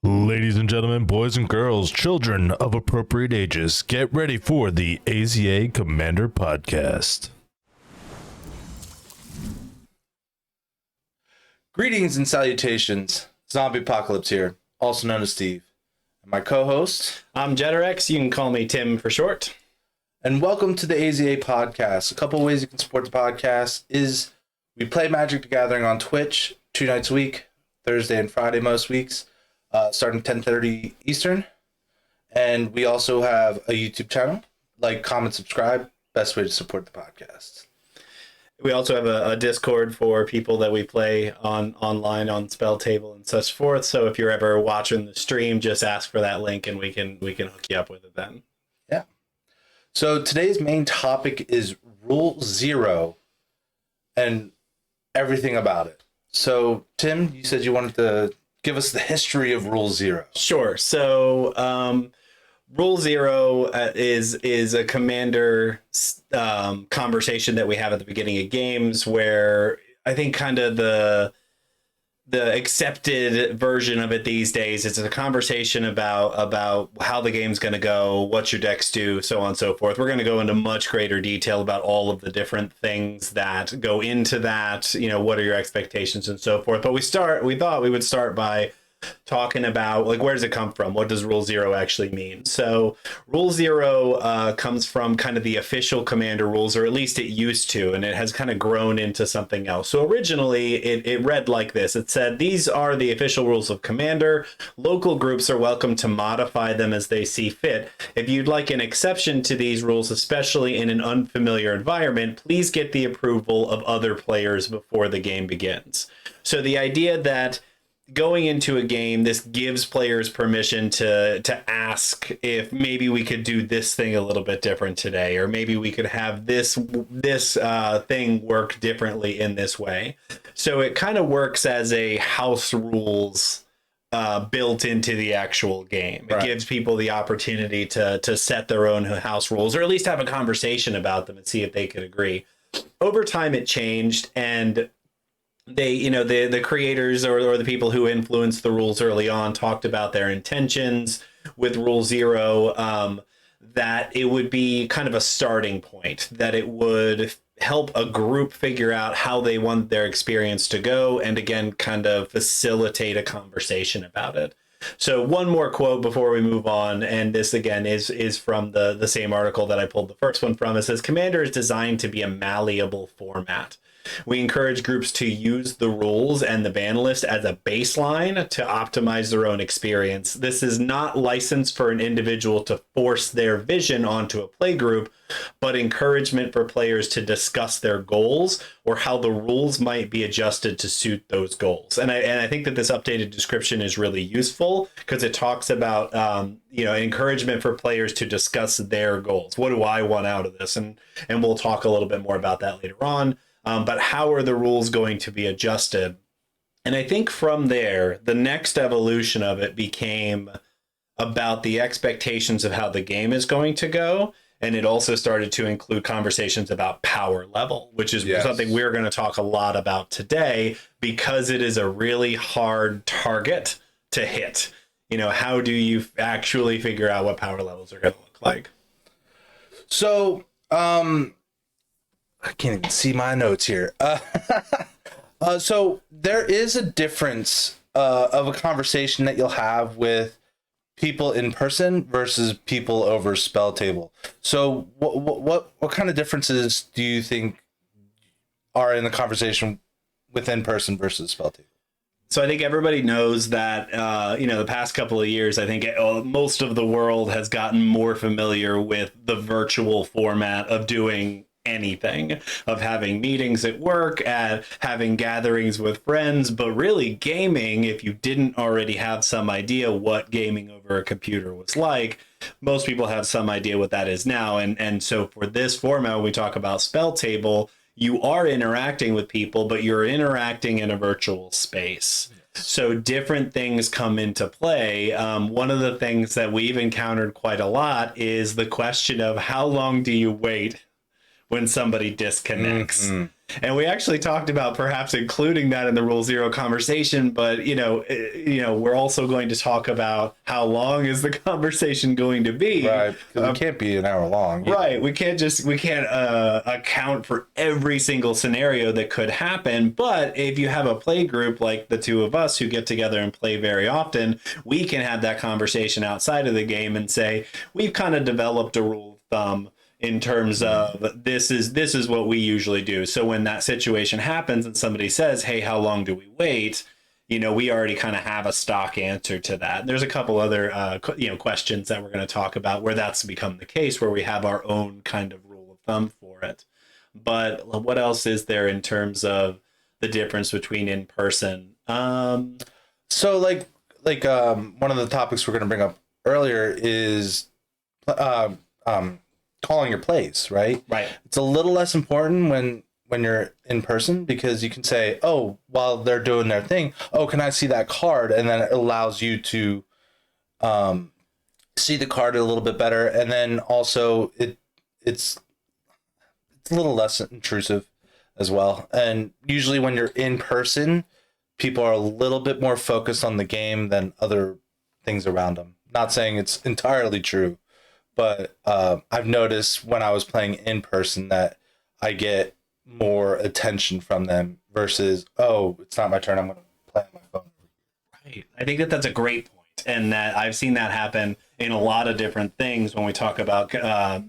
Ladies and gentlemen, boys and girls, children of appropriate ages, get ready for the AZA Commander Podcast. Greetings and salutations. Zombie Apocalypse here, also known as Steve. And my co-host. I'm Jetterex. You can call me Tim for short. And welcome to the AZA Podcast. A couple ways you can support the podcast is we play Magic the Gathering on Twitch 2 nights a week, Thursday and Friday most weeks, starting 10:30 Eastern. And we also have a YouTube channel. Like, comment, subscribe. Best way to support the podcast. We also have a Discord for people that we play online on spelltable and such forth. So if you're ever watching the stream, just ask for that link and we can hook you up with it then. Yeah. So today's main topic is Rule 0 and everything about it. So Tim, you said you wanted to give us the history of Rule 0. Sure. So Rule 0 is a commander conversation that we have at the beginning of games, where I think kind of the accepted version of it these days is a conversation about how the game's going to go, what your decks do, so on and so forth. We're going to go into much greater detail about all of the different things that go into that, what are your expectations and so forth. But we thought we would start by talking about, like, where does it come from? What does Rule 0 actually mean? So Rule 0 comes from kind of the official Commander rules, or at least it used to, and it has kind of grown into something else. So originally it read like this. It said, these are the official rules of Commander. Local groups are welcome to modify them as they see fit. If you'd like an exception to these rules, especially in an unfamiliar environment, please get the approval of other players before the game begins. So the idea that going into a game, this gives players permission to ask if maybe we could do this thing a little bit different today, or maybe we could have this thing work differently in this way. So it kind of works as a house rules built into the actual game. It gives people the opportunity to set their own house rules, or at least have a conversation about them and see if they could agree. Over time, it changed, and they, the creators or the people who influenced the rules early on talked about their intentions with Rule 0, that it would be kind of a starting point, that it would help a group figure out how they want their experience to go, and again, kind of facilitate a conversation about it. So one more quote before we move on, and this again is from the same article that I pulled the first one from. It says, Commander is designed to be a malleable format. We encourage groups to use the rules and the ban list as a baseline to optimize their own experience. This is not licensed for an individual to force their vision onto a play group, but encouragement for players to discuss their goals or how the rules might be adjusted to suit those goals. And I think that this updated description is really useful because it talks about encouragement for players to discuss their goals. What do I want out of this? And we'll talk a little bit more about that later on. But how are the rules going to be adjusted? And I think from there, the next evolution of it became about the expectations of how the game is going to go. And it also started to include conversations about power level, which is something we're going to talk a lot about today, because it is a really hard target to hit. How do you actually figure out what power levels are going to look like? So, I can't even see my notes here. So there is a difference of a conversation that you'll have with people in person versus people over spelltable. So what kind of differences do you think are in the conversation with in person versus spelltable? So I think everybody knows that, the past couple of years, I think most of the world has gotten more familiar with the virtual format of doing anything, of having meetings at work, at having gatherings with friends. But really, gaming, if you didn't already have some idea what gaming over a computer was like, most people have some idea what that is now. And so for this format, when we talk about spelltable, you are interacting with people, but you're interacting in a virtual space. So different things come into play. One of the things that we've encountered quite a lot is the question of how long do you wait when somebody disconnects. And we actually talked about perhaps including that in the Rule Zero conversation, but we're also going to talk about how long is the conversation going to be. Right, because it can't be an hour long. Right, we can't account for every single scenario that could happen. But if you have a play group like the two of us who get together and play very often, we can have that conversation outside of the game and say we've kind of developed a rule of thumb in terms of this is what we usually do. So when that situation happens and somebody says, hey, how long do we wait? We already kind of have a stock answer to that. There's a couple other questions that we're going to talk about where that's become the case, where we have our own kind of rule of thumb for it. But what else is there in terms of the difference between in person? So like one of the topics we're going to bring up earlier is calling your plays, right? Right. It's a little less important when you're in person, because you can say, oh, while they're doing their thing, oh, can I see that card? And then it allows you to see the card a little bit better. And then also it's a little less intrusive as well. And usually when you're in person, people are a little bit more focused on the game than other things around them. Not saying it's entirely true, but I've noticed when I was playing in person that I get more attention from them versus, oh, it's not my turn, I'm going to play on my phone. Right. I think that's a great point, and that I've seen that happen in a lot of different things when we talk about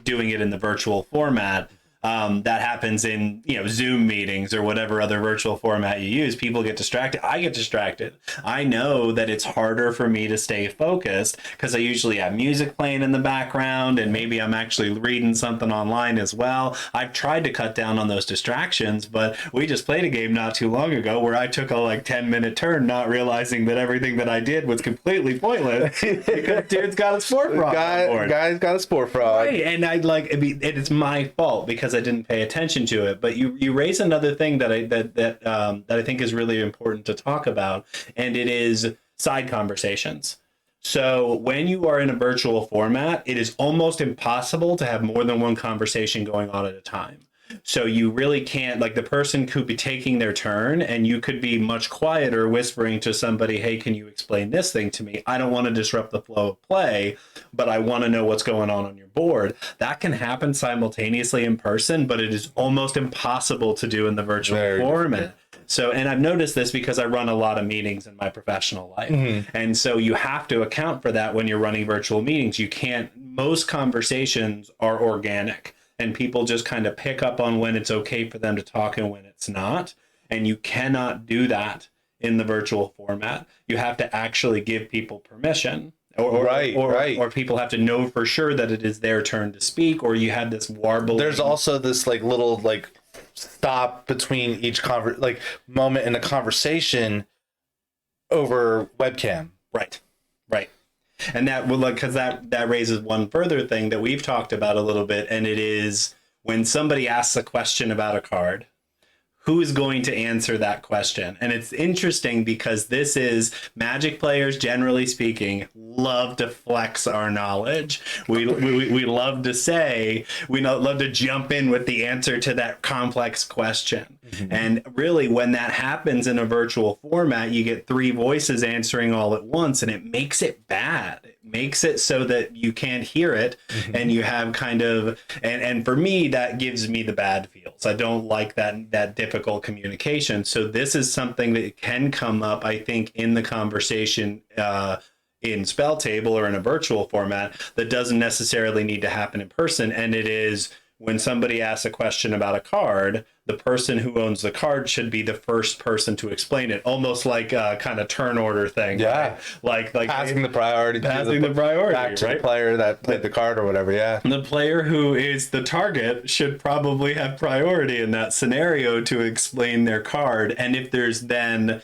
doing it in the virtual format. That happens in Zoom meetings or whatever other virtual format you use. People get distracted. I get distracted. I know that it's harder for me to stay focused because I usually have music playing in the background, and maybe I'm actually reading something online as well. I've tried to cut down on those distractions, but we just played a game not too long ago where I took a 10-minute turn, not realizing that everything that I did was completely pointless because dude's got a sport frog on board. Guy's got a sport frog. Right, and it's my fault because I didn't pay attention to it. But you raise another thing that I think is really important to talk about, and it is side conversations. So when you are in a virtual format, it is almost impossible to have more than one conversation going on at a time. So you really can't, the person could be taking their turn and you could be much quieter whispering to somebody, hey, can you explain this thing to me? I don't want to disrupt the flow of play, but I want to know what's going on your board. That can happen simultaneously in person, but it is almost impossible to do in the virtual format. So, and I've noticed this because I run a lot of meetings in my professional life. And so you have to account for that when you're running virtual meetings. Most conversations are organic. And people just kind of pick up on when it's okay for them to talk and when it's not. And you cannot do that in the virtual format. You have to actually give people permission. Or people have to know for sure that it is their turn to speak, or you have this warbling. There's also this little stop between each moment in a conversation over webcam. Right. And that would because that raises one further thing that we've talked about a little bit, and it is when somebody asks a question about a card, who is going to answer that question? And it's interesting because this is Magic players, generally speaking, love to flex our knowledge. We love to say, love to jump in with the answer to that complex question. And really, when that happens in a virtual format, you get three voices answering all at once, and it makes it bad. It makes it so that you can't hear it, and you have kind of, and for me, that gives me the bad feels. I don't like that difficult communication. So this is something that can come up, I think, in the conversation in spelltable or in a virtual format that doesn't necessarily need to happen in person. And it is when somebody asks a question about a card, the person who owns the card should be the first person to explain it, almost like a kind of turn order thing. Yeah, right? like passing the priority back to the player that played the card or whatever. Yeah, the player who is the target should probably have priority in that scenario to explain their card. And if there's then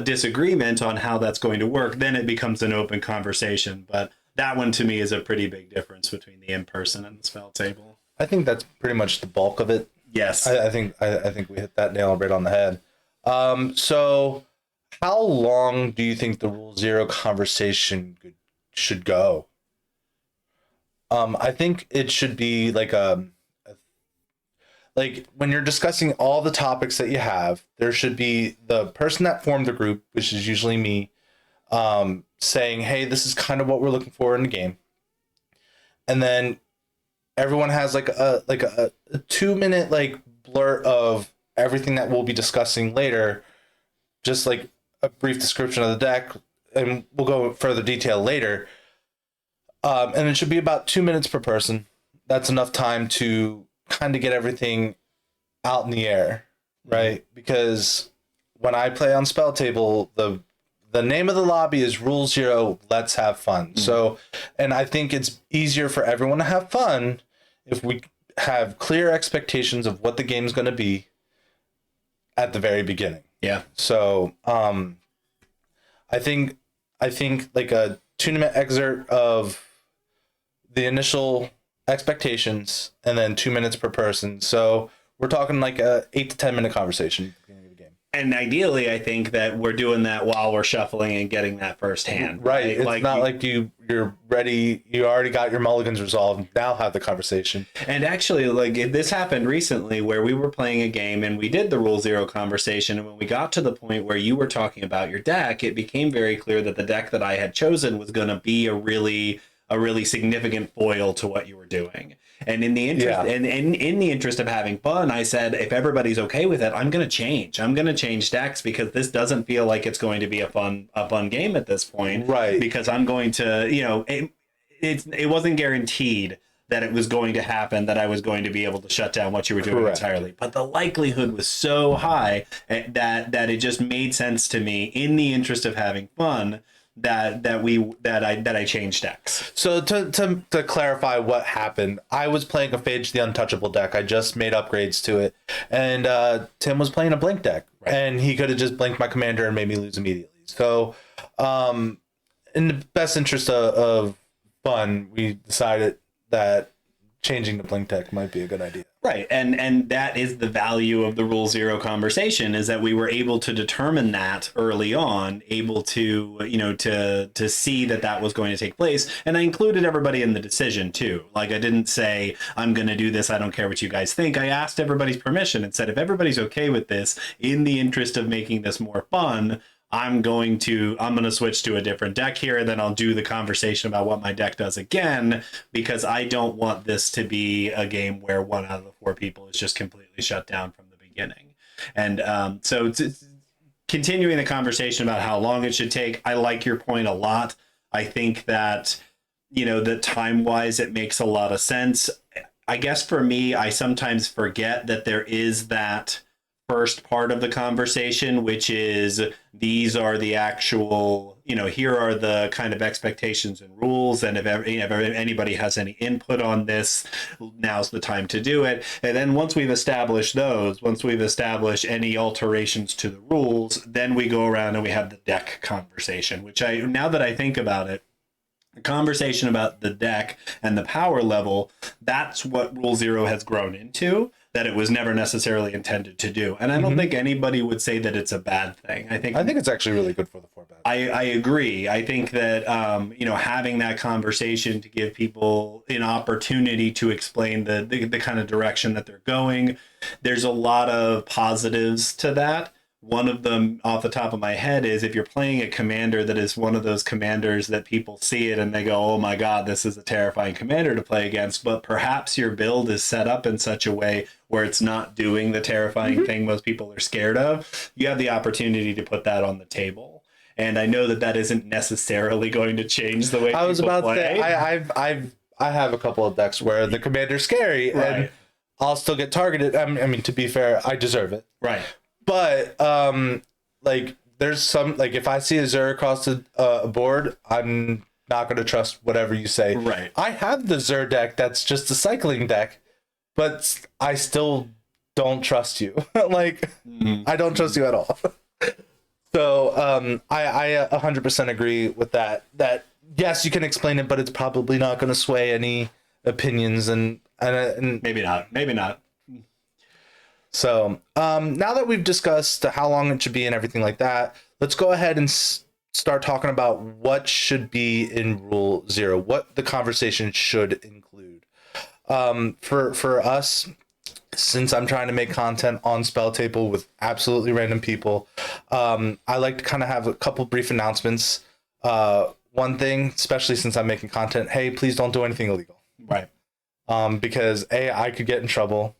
disagreement on how that's going to work, then it becomes an open conversation. But that one to me is a pretty big difference between the in-person and the spell table. I think that's pretty much the bulk of it. Yes, I think we hit that nail right on the head. So how long do you think the Rule Zero conversation should go? I think it should be like a like when you're discussing all the topics that you have, there should be the person that formed the group, which is usually me, saying, hey, this is kind of what we're looking for in the game. And then everyone has like a 2-minute like blurt of everything that we'll be discussing later, just like a brief description of the deck, and we'll go in further detail later. And it should be about 2 minutes per person. That's enough time to kind of get everything out in the air, right? Because when I play on spelltable, the name of the lobby is Rule Zero. Let's have fun. So, and I think it's easier for everyone to have fun if we have clear expectations of what the game's going to be at the very beginning. Yeah. So, I think like a 2-minute excerpt of the initial expectations and then 2 minutes per person. So we're talking like a 8 to 10 minute conversation at the beginning of the game. And ideally, I think that we're doing that while we're shuffling and getting that first hand. Right. It's not like you're ready. You already got your mulligans resolved. Now have the conversation. And actually, like this happened recently where we were playing a game and we did the Rule Zero conversation. And when we got to the point where you were talking about your deck, it became very clear that the deck that I had chosen was going to be a really significant foil to what you were doing. And in the interest and in the interest of having fun, I said, if everybody's okay with it, I'm going to change. I'm going to change decks because this doesn't feel like it's going to be a fun game at this point. Right. Because I'm going to, it wasn't guaranteed that it was going to happen, that I was going to be able to shut down what you were doing entirely. But the likelihood was so high that it just made sense to me in the interest of having fun that I changed decks. So to clarify what happened, I was playing a Phage the Untouchable deck. I just made upgrades to it, and Tim was playing a Blink deck, and he could have just blinked my commander and made me lose immediately. So, in the best interest of fun, we decided that changing the Blink deck might be a good idea. Right, and that is the value of the Rule Zero conversation, is that we were able to determine that early on, able to to see that was going to take place, and I included everybody in the decision too. Like I didn't say I'm going to do this, I don't care what you guys think. I asked everybody's permission and said if everybody's okay with this, in the interest of making this more fun, I'm going to switch to a different deck here, and then I'll do the conversation about what my deck does again, because I don't want this to be a game where 1 out of the 4 people is just completely shut down from the beginning. And so continuing the conversation about how long it should take, I like your point a lot. I think that, that time-wise it makes a lot of sense. I guess for me, I sometimes forget that there is that first part of the conversation, which is these are the actual, here are the kind of expectations and rules, and if anybody has any input on this, now's the time to do it. And then once we've established any alterations to the rules, then we go around and we have the deck conversation, which now that I think about it, the conversation about the deck and the power level, that's what Rule Zero has grown into, that it was never necessarily intended to do. And I don't think anybody would say that it's a bad thing. I think it's actually really good for the format. I agree. I think that, having that conversation to give people an opportunity to explain the kind of direction that they're going, there's a lot of positives to that. One of them off the top of my head is if you're playing a commander that is one of those commanders that people see it and they go, oh my God, this is a terrifying commander to play against, but perhaps your build is set up in such a way where it's not doing the terrifying thing most people are scared of, you have the opportunity to put that on the table. And I know that isn't necessarily going to change the way I was people about play. to say, I have a couple of decks where the commander's scary, and I'll still get targeted. I mean, to be fair, I deserve it. Right. But there's some, like, if I see a Zur across a board, I'm not going to trust whatever you say. Right. I have the Zur deck that's just a cycling deck, but I still don't trust you. I don't trust you at all. So I 100% agree with that. That yes, you can explain it, but it's probably not going to sway any opinions and maybe not. So now that we've discussed how long it should be and everything like that, let's go ahead and start talking about what should be in Rule Zero, what the conversation should include. For us, since I'm trying to make content on spelltable with absolutely random people, I like to kind of have a couple brief announcements. One thing, especially since I'm making content, hey, please don't do anything illegal. Right. Because A, I could get in trouble,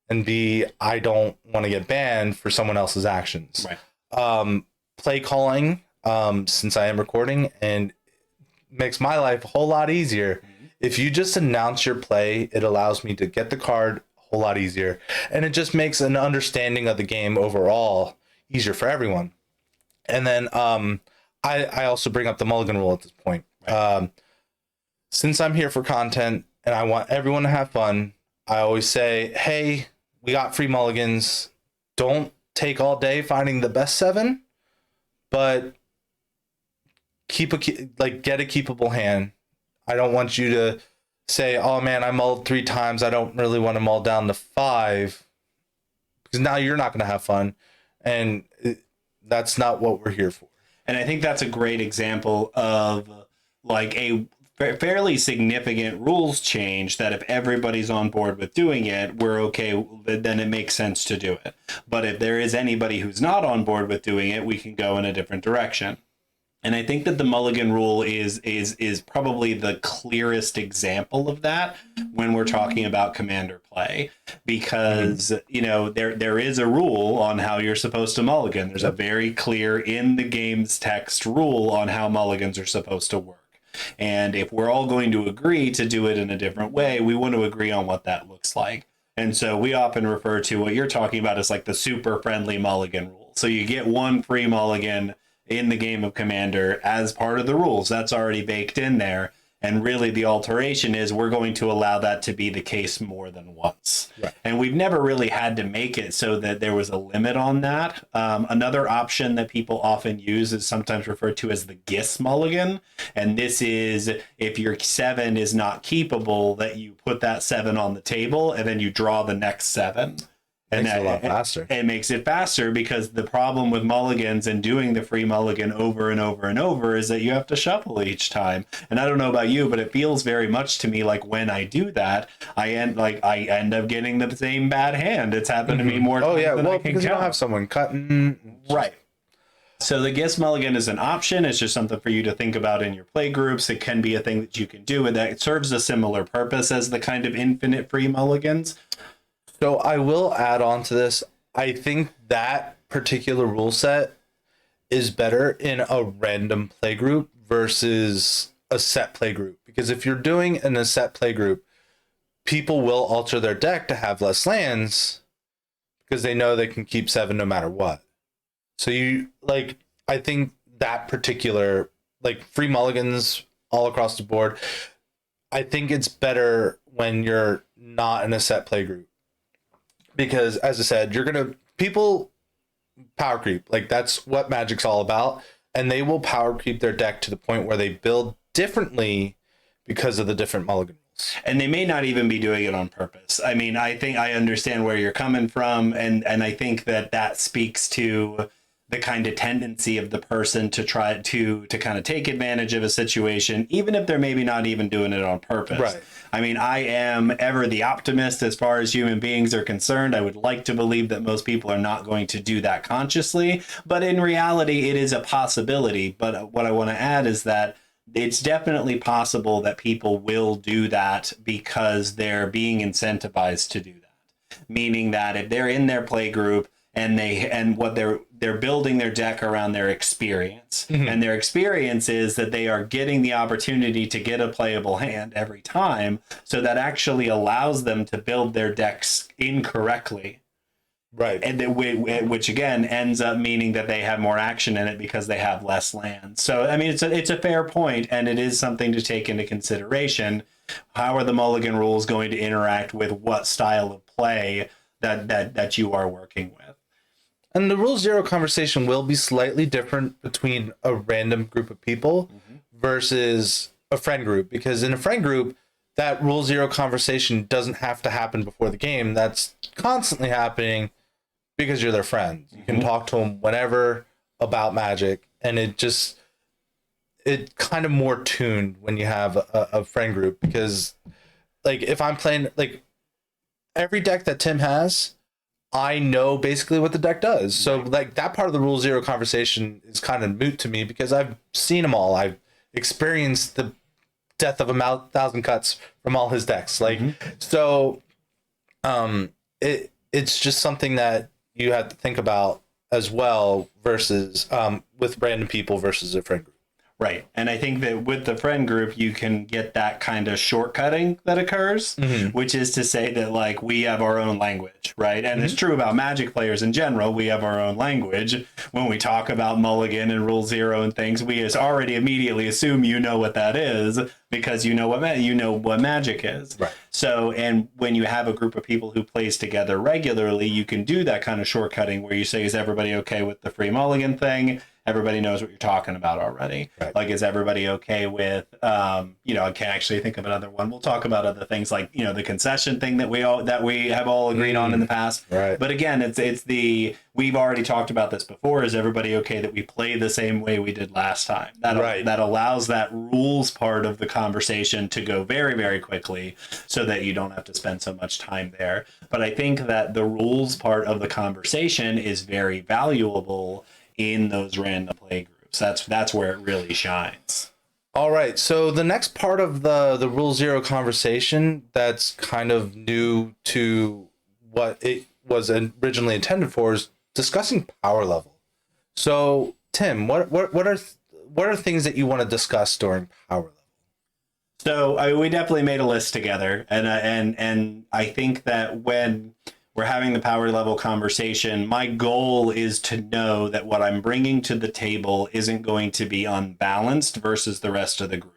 and B, I don't want to get banned for someone else's actions. Right. Play calling, since I am recording, and makes my life a whole lot easier. If you just announce your play, it allows me to get the card a whole lot easier, and it just makes an understanding of the game overall easier for everyone. And then I also bring up the mulligan rule at this point. Right. Since I'm here for content and I want everyone to have fun, I always say, hey, we got free mulligans. Don't take all day finding the best 7, but get a keepable hand. I don't want you to say, oh man, I mulled 3 times. I don't really want to mull down to 5, because now you're not going to have fun. And that's not what we're here for. And I think that's a great example of like a fairly significant rules change that if everybody's on board with doing it, we're okay, then it makes sense to do it. But if there is anybody who's not on board with doing it, we can go in a different direction. And I think that the mulligan rule is probably the clearest example of that when we're talking about commander play, because there is a rule on how you're supposed to mulligan. There's a very clear in the game's text rule on how mulligans are supposed to work. And if we're all going to agree to do it in a different way, we want to agree on what that looks like. And so we often refer to what you're talking about as like the super friendly mulligan rule. So you get 1 free mulligan in the game of Commander as part of the rules. That's already baked in there. And really the alteration is we're going to allow that to be the case more than once. Right. And we've never really had to make it so that there was a limit on that. Another option that people often use is sometimes referred to as the GIS mulligan. And this is if your 7 is not keepable, that you put that 7 on the table and then you draw the next 7. And makes it a lot faster. It makes it faster, because the problem with mulligans and doing the free mulligan over and over and over is that you have to shuffle each time. And I don't know about you, but it feels very much to me like when I do that, I end up getting the same bad hand. It's happened to me more times than I can because you don't have someone cutting. Right. So the guess mulligan is an option. It's just something for you to think about in your play groups. It can be a thing that you can do, and that it serves a similar purpose as the kind of infinite free mulligans. So I will add on to this. I think that particular rule set is better in a random play group versus a set play group. Because if you're doing in a set play group, people will alter their deck to have less lands because they know they can keep 7 no matter what. So I think that particular, free mulligans all across the board, I think it's better when you're not in a set play group. Because, as I said, people power creep. That's what Magic's all about. And they will power creep their deck to the point where they build differently because of the different mulligan rules. And they may not even be doing it on purpose. I mean, I think I understand where you're coming from. And I think that speaks to the kind of tendency of the person to try to kind of take advantage of a situation, even if they're maybe not even doing it on purpose. Right. I mean, I am ever the optimist as far as human beings are concerned. I would like to believe that most people are not going to do that consciously, but in reality, it is a possibility. But what I want to add is that it's definitely possible that people will do that because they're being incentivized to do that. Meaning that if they're in their play group and they're building their deck around their experience, and their experience is that they are getting the opportunity to get a playable hand every time, so that actually allows them to build their decks incorrectly, right? And which again ends up meaning that they have more action in it because they have less land. So I mean, it's a fair point, and it is something to take into consideration. How are the mulligan rules going to interact with what style of play that you are working with? And the Rule Zero conversation will be slightly different between a random group of people versus a friend group. Because in a friend group, that Rule Zero conversation doesn't have to happen before the game. That's constantly happening because you're their friend. You can talk to them whenever about Magic. And it kind of more tuned when you have a friend group. Because, if I'm playing, every deck that Tim has, I know basically what the deck does. So like that part of the Rule Zero conversation is kind of moot to me because I've seen them all. I've experienced the death of a thousand cuts from all his decks. Like so, it's just something that you have to think about as well versus with random people versus a friend group. Right. And I think that with the friend group, you can get that kind of shortcutting that occurs, which is to say that, like, we have our own language, right? And it's true about Magic players in general. We have our own language. When we talk about Mulligan and Rule Zero and things, we already immediately assume you know what that is because you know what Magic is. Right. So, and when you have a group of people who plays together regularly, you can do that kind of shortcutting where you say, is everybody okay with the free Mulligan thing? Everybody knows what you're talking about already. Right. Like, is everybody okay with, you know, I can't actually think of another one. We'll talk about other things like, you know, the concession thing that we have all agreed on in the past. Right. But again, we've already talked about this before. Is everybody okay that we play the same way we did last time? That allows that rules part of the conversation to go very, very quickly so that you don't have to spend so much time there. But I think that the rules part of the conversation is very valuable in those random play groups. That's where it really shines. All right. So the next part of the Rule Zero conversation that's kind of new to what it was originally intended for is discussing power level. So Tim, what are things that you want to discuss during power level? So we definitely made a list together, and I think that when we're having the power level conversation, my goal is to know that what I'm bringing to the table isn't going to be unbalanced versus the rest of the group.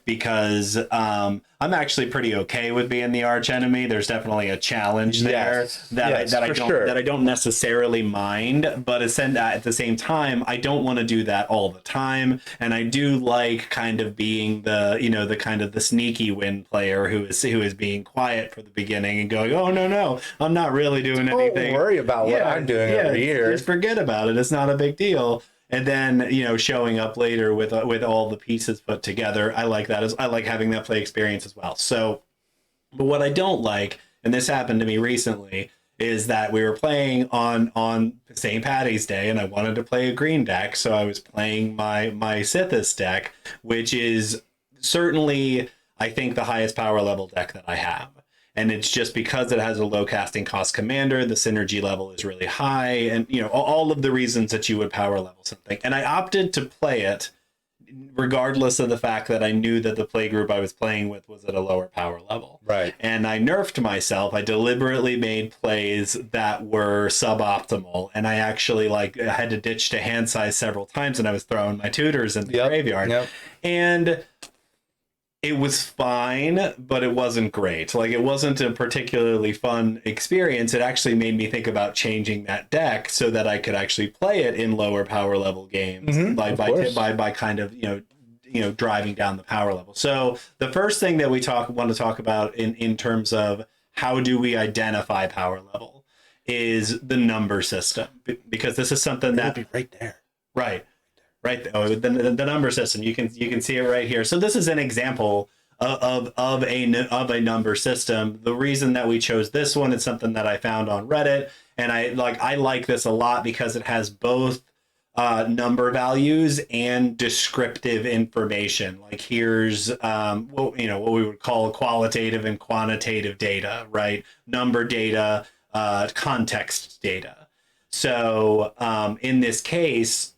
Because I'm actually pretty okay with being the arch enemy. There's definitely a challenge there that I don't necessarily mind, but at the same time, I don't want to do that all the time. And I do like kind of being the sneaky win player who is being quiet for the beginning and going, oh no, I'm not really doing anything. Don't worry about what I'm doing over here. Just forget about it. It's not a big deal. And then, you know, showing up later with all the pieces put together, I like that. I like having that play experience as well. So, but what I don't like, and this happened to me recently, is that we were playing on St. Patty's Day, and I wanted to play a green deck, so I was playing my Sithis deck, which is certainly, I think, the highest power level deck that I have. And it's just because it has a low casting cost commander, the synergy level is really high, and you know all of the reasons that you would power level something. And I opted to play it regardless of the fact that I knew that the play group I was playing with was at a lower power level. Right. And I nerfed myself. I deliberately made plays that were suboptimal, and I actually I had to ditch to hand size several times, and I was throwing my tutors in the graveyard. Yep. And it was fine, but it wasn't great. Like, it wasn't a particularly fun experience. It actually made me think about changing that deck so that I could actually play it in lower power level games by kind of, you know, driving down the power level. So the first thing that we want to talk about in terms of how do we identify power level is the number system, because this is something that be right there. Right. Oh, the number system. You can see it right here. So this is an example of a number system. The reason that we chose this one is something that I found on Reddit, and I like this a lot because it has both number values and descriptive information. Like, here's what we would call qualitative and quantitative data, right? Number data, context data. So in this case,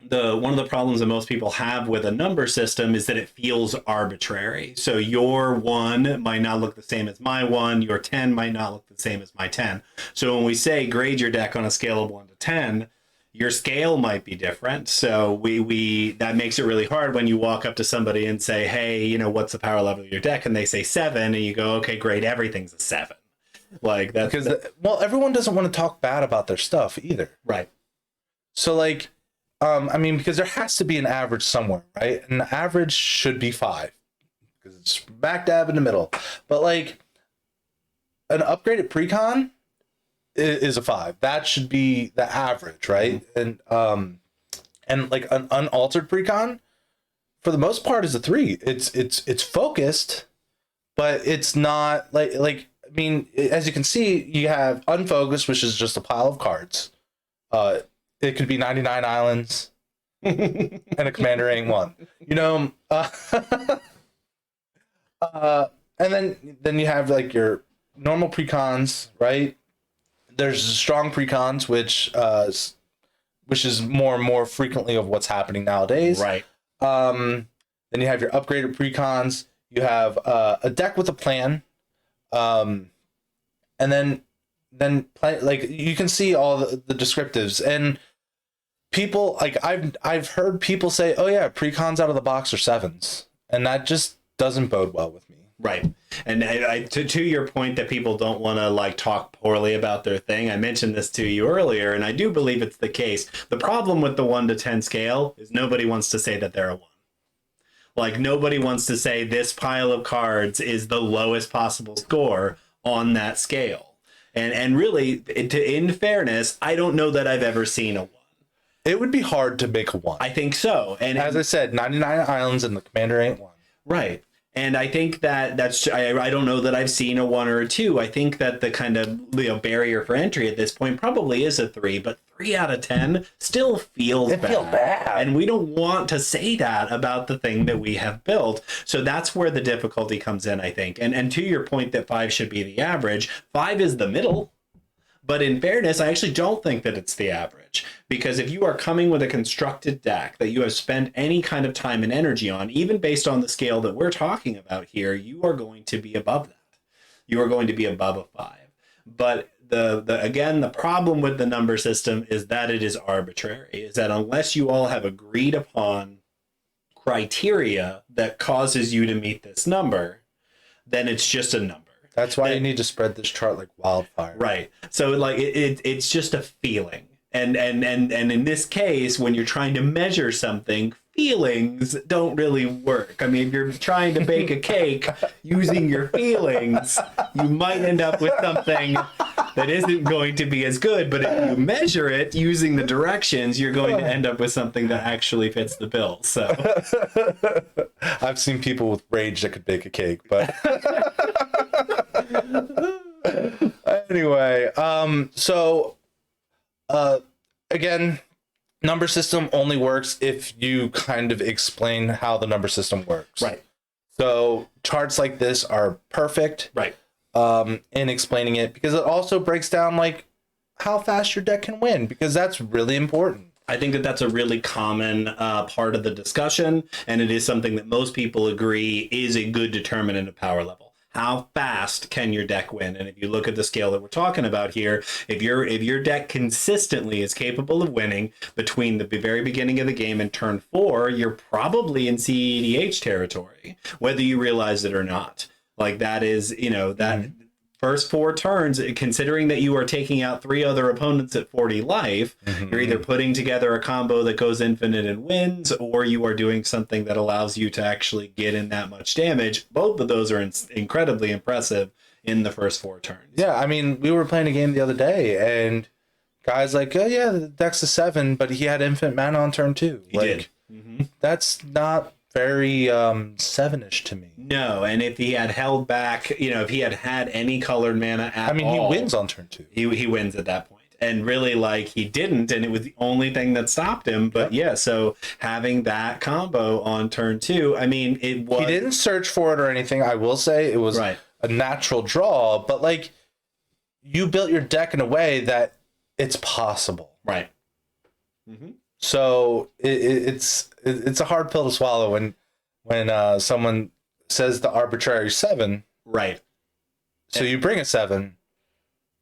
one of the problems that most people have with a number system is that it feels arbitrary. So your 1 might not look the same as my 1, your 10 might not look the same as my 10. So when we say grade your deck on a scale of 1 to 10, your scale might be different. So that makes it really hard when you walk up to somebody and say, hey, you know, what's the power level of your deck? And they say 7, and you go, okay, great, everything's a 7. Like that. Because everyone doesn't want to talk bad about their stuff either. Right. So like, I mean, because there has to be an average somewhere, right? And the average should be 5 because it's back dab in the middle. But like, an upgraded precon is a 5. That should be the average, right? Mm-hmm. And like an unaltered precon, for the most part, is a 3. It's focused, but it's not like mean, as you can see, you have unfocused, which is just a pile of cards. It could be 99 islands and a commander ain't one. And then you have like your normal precons, right? There's strong precons, which is more and more frequently of what's happening nowadays. Right. Then you have your upgraded precons. You have a deck with a plan, and then play, like you can see all the descriptives, and people like I've heard people say, "Oh yeah, precons out of the box are 7s," and that just doesn't bode well with me. Right. And to your point that people don't want to like talk poorly about their thing, I mentioned this to you earlier, and I do believe it's the case. The problem with the 1 to 10 scale is nobody wants to say that they're a 1. Like nobody wants to say this pile of cards is the lowest possible score on that scale. And really, in fairness, I don't know that I've ever seen a 1. It would be hard to make a 1. I think so. And as I said, 99 islands and the commander ain't 1. Right. And I think that's I don't know that I've seen a 1 or a 2. I think that the kind of barrier for entry at this point probably is a 3, but 3 out of 10 still feels bad. And we don't want to say that about the thing that we have built. So that's where the difficulty comes in, I think. And to your point that 5 should be the average, 5 is the middle. But in fairness, I actually don't think that it's the average, because if you are coming with a constructed deck that you have spent any kind of time and energy on, even based on the scale that we're talking about here, you are going to be above that. You are going to be above a 5. But the problem with the number system is that it is arbitrary, is that unless you all have agreed upon criteria that causes you to meet this number, then it's just a number. That's why you need to spread this chart like wildfire. Right. So like it's just a feeling. And in this case, when you're trying to measure something, feelings don't really work. I mean, if you're trying to bake a cake using your feelings, you might end up with something that isn't going to be as good. But if you measure it using the directions, you're going to end up with something that actually fits the bill. So I've seen people with rage that could bake a cake, but anyway, again, number system only works if you kind of explain how the number system works. Right. So charts like this are perfect. Right. In explaining it, because it also breaks down like how fast your deck can win, because that's really important. I think that that's a really common part of the discussion, and it is something that most people agree is a good determinant of power level. How fast can your deck win? And if you look at the scale that we're talking about here, if your deck consistently is capable of winning between the very beginning of the game and turn 4, you're probably in CEDH territory, whether you realize it or not. Like that is, that first 4 turns, considering that you are taking out 3 other opponents at 40 life, you're either putting together a combo that goes infinite and wins, or you are doing something that allows you to actually get in that much damage. Both of those are incredibly impressive in the first 4 turns. Yeah, I mean, we were playing a game the other day, and guys like, oh yeah, the deck's a 7, but he had infinite mana on turn 2. He did. Mm-hmm. That's not very 7-ish to me. No, and if he had held back, if he had any colored mana at all, he wins on turn 2. He wins at that point. And really, like, he didn't, and it was the only thing that stopped him. But yeah, so having that combo on turn 2, I mean, it was... He didn't search for it or anything. I will say it was a natural draw, but like, you built your deck in a way that it's possible. Right. Mm-hmm. So it's a hard pill to swallow when someone says the arbitrary 7. Right. So you bring a 7.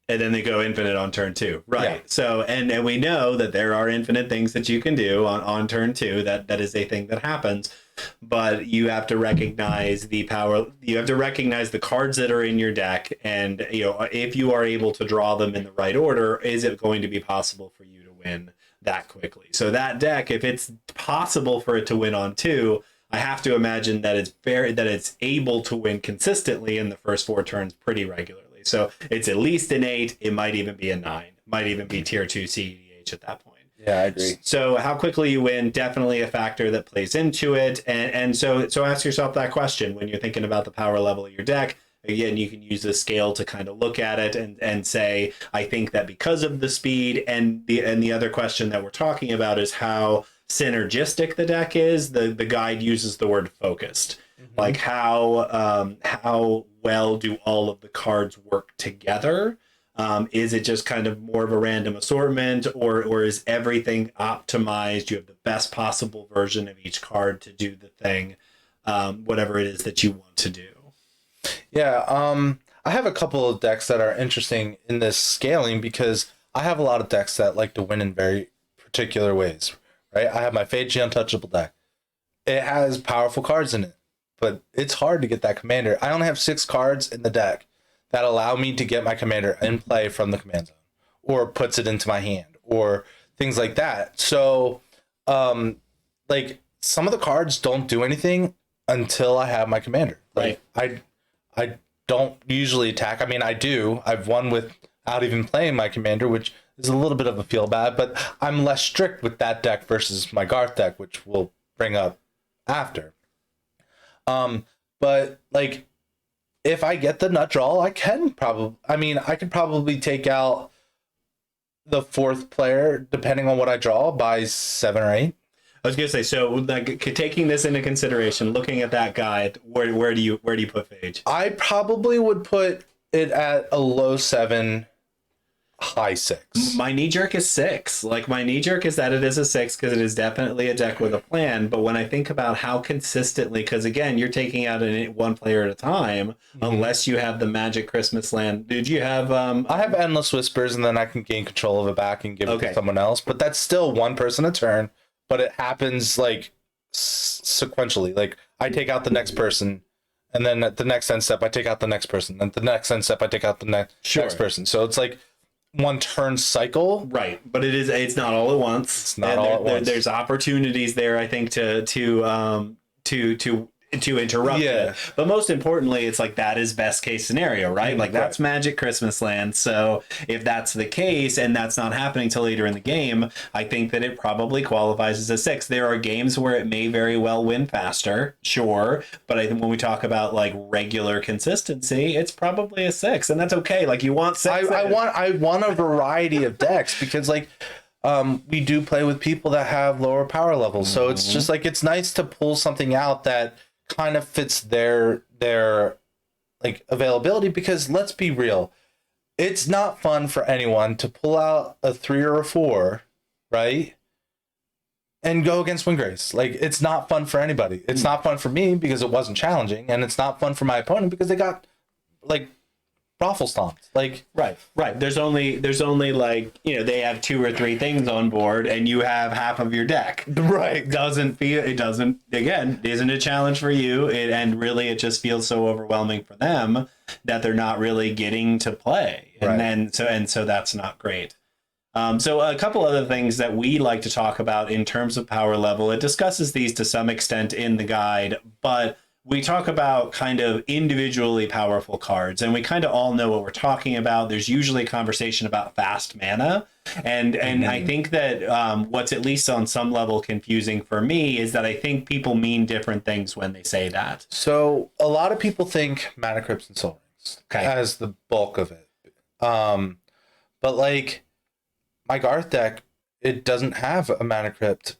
And then they go infinite on turn 2. Right. Yeah. So, and we know that there are infinite things that you can do on turn 2. That is a thing that happens. But you have to recognize the power. You have to recognize the cards that are in your deck. And, if you are able to draw them in the right order, is it going to be possible for you to win that quickly? So that deck, if it's possible for it to win on 2, I have to imagine that it's able to win consistently in the first 4 turns pretty regularly. So it's at least an 8. It might even be a 9. Might even be tier 2 CEDH at that point. Yeah, I agree. So how quickly you win, definitely a factor that plays into it. And so ask yourself that question when you're thinking about the power level of your deck. again, you can use the scale to kind of look at it and say, I think that because of the speed, and the other question that we're talking about is how synergistic the deck is. The guide uses the word focused. Like how well do all of the cards work together? Is it just kind of more of a random assortment, or is everything optimized? You have the best possible version of each card to do the thing, whatever it is that you want to do. Yeah, I have a couple of decks that are interesting in this scaling because I have a lot of decks that like to win in very particular ways, right? I have my Fate the Untouchable deck. It has powerful cards in it, but it's hard to get that commander. I only have 6 cards in the deck that allow me to get my commander in play from the command zone, or puts it into my hand, or things like that. So, like, some of the cards don't do anything until I have my commander. Like, Right. I don't usually attack. I mean, I do. I've won without even playing my commander, which is a little bit of a feel bad, but I'm less strict with that deck versus my Garth deck, which we'll bring up after. But like, if I get the nut draw, I could probably take out the 4th player, depending on what I draw, by 7 or 8. I was gonna say, so like taking this into consideration, looking at that guide, where do you put Phage? I probably would put it at a low 7, high 6. My knee jerk is 6. Like, my knee jerk is that it is a 6 because it is definitely a deck with a plan. But when I think about how consistently, because again, you're taking out one player at a time, unless you have the Magic Christmas Land. Did you have? I have Endless Whispers, and then I can gain control of it back and give it to someone else. But that's still one person a turn. But it happens like sequentially. Like, I take out the next person, and then at the next end step, I take out the next person. And the next end step, I take out the next person. So it's like one turn cycle. Right. But it's not all at once. It's not all at once. There's opportunities there, I think, to interrupt it. But most importantly, it's like that is best case scenario, right? Like, that's Magic Christmas Land. So if that's the case and that's not happening till later in the game, I think that it probably qualifies as a 6. There are games where it may very well win faster, sure, but I think when we talk about like regular consistency, it's probably a 6, and that's okay. Like, you want 6. I want a variety of decks because like we do play with people that have lower power levels. So it's just like, it's nice to pull something out that kind of fits their like availability, because let's be real, it's not fun for anyone to pull out a 3 or a 4, right, and go against Windgrace. Like, it's not fun for anybody. It's not fun for me because it wasn't challenging, and it's not fun for my opponent because they got like raffle stomped. Like, right. There's only like, they have 2 or 3 things on board, and you have half of your deck. Right. Isn't a challenge for you. And really, it just feels so overwhelming for them that they're not really getting to play. And so that's not great. So a couple other things that we like to talk about in terms of power level. It discusses these to some extent in the guide, but we talk about kind of individually powerful cards, and we kind of all know what we're talking about. There's usually a conversation about fast mana. And I think that what's at least on some level confusing for me is that I think people mean different things when they say that. So a lot of people think Mana Crypts and Soul Rings as the bulk of it. But like, my Garth deck, it doesn't have a Mana Crypt,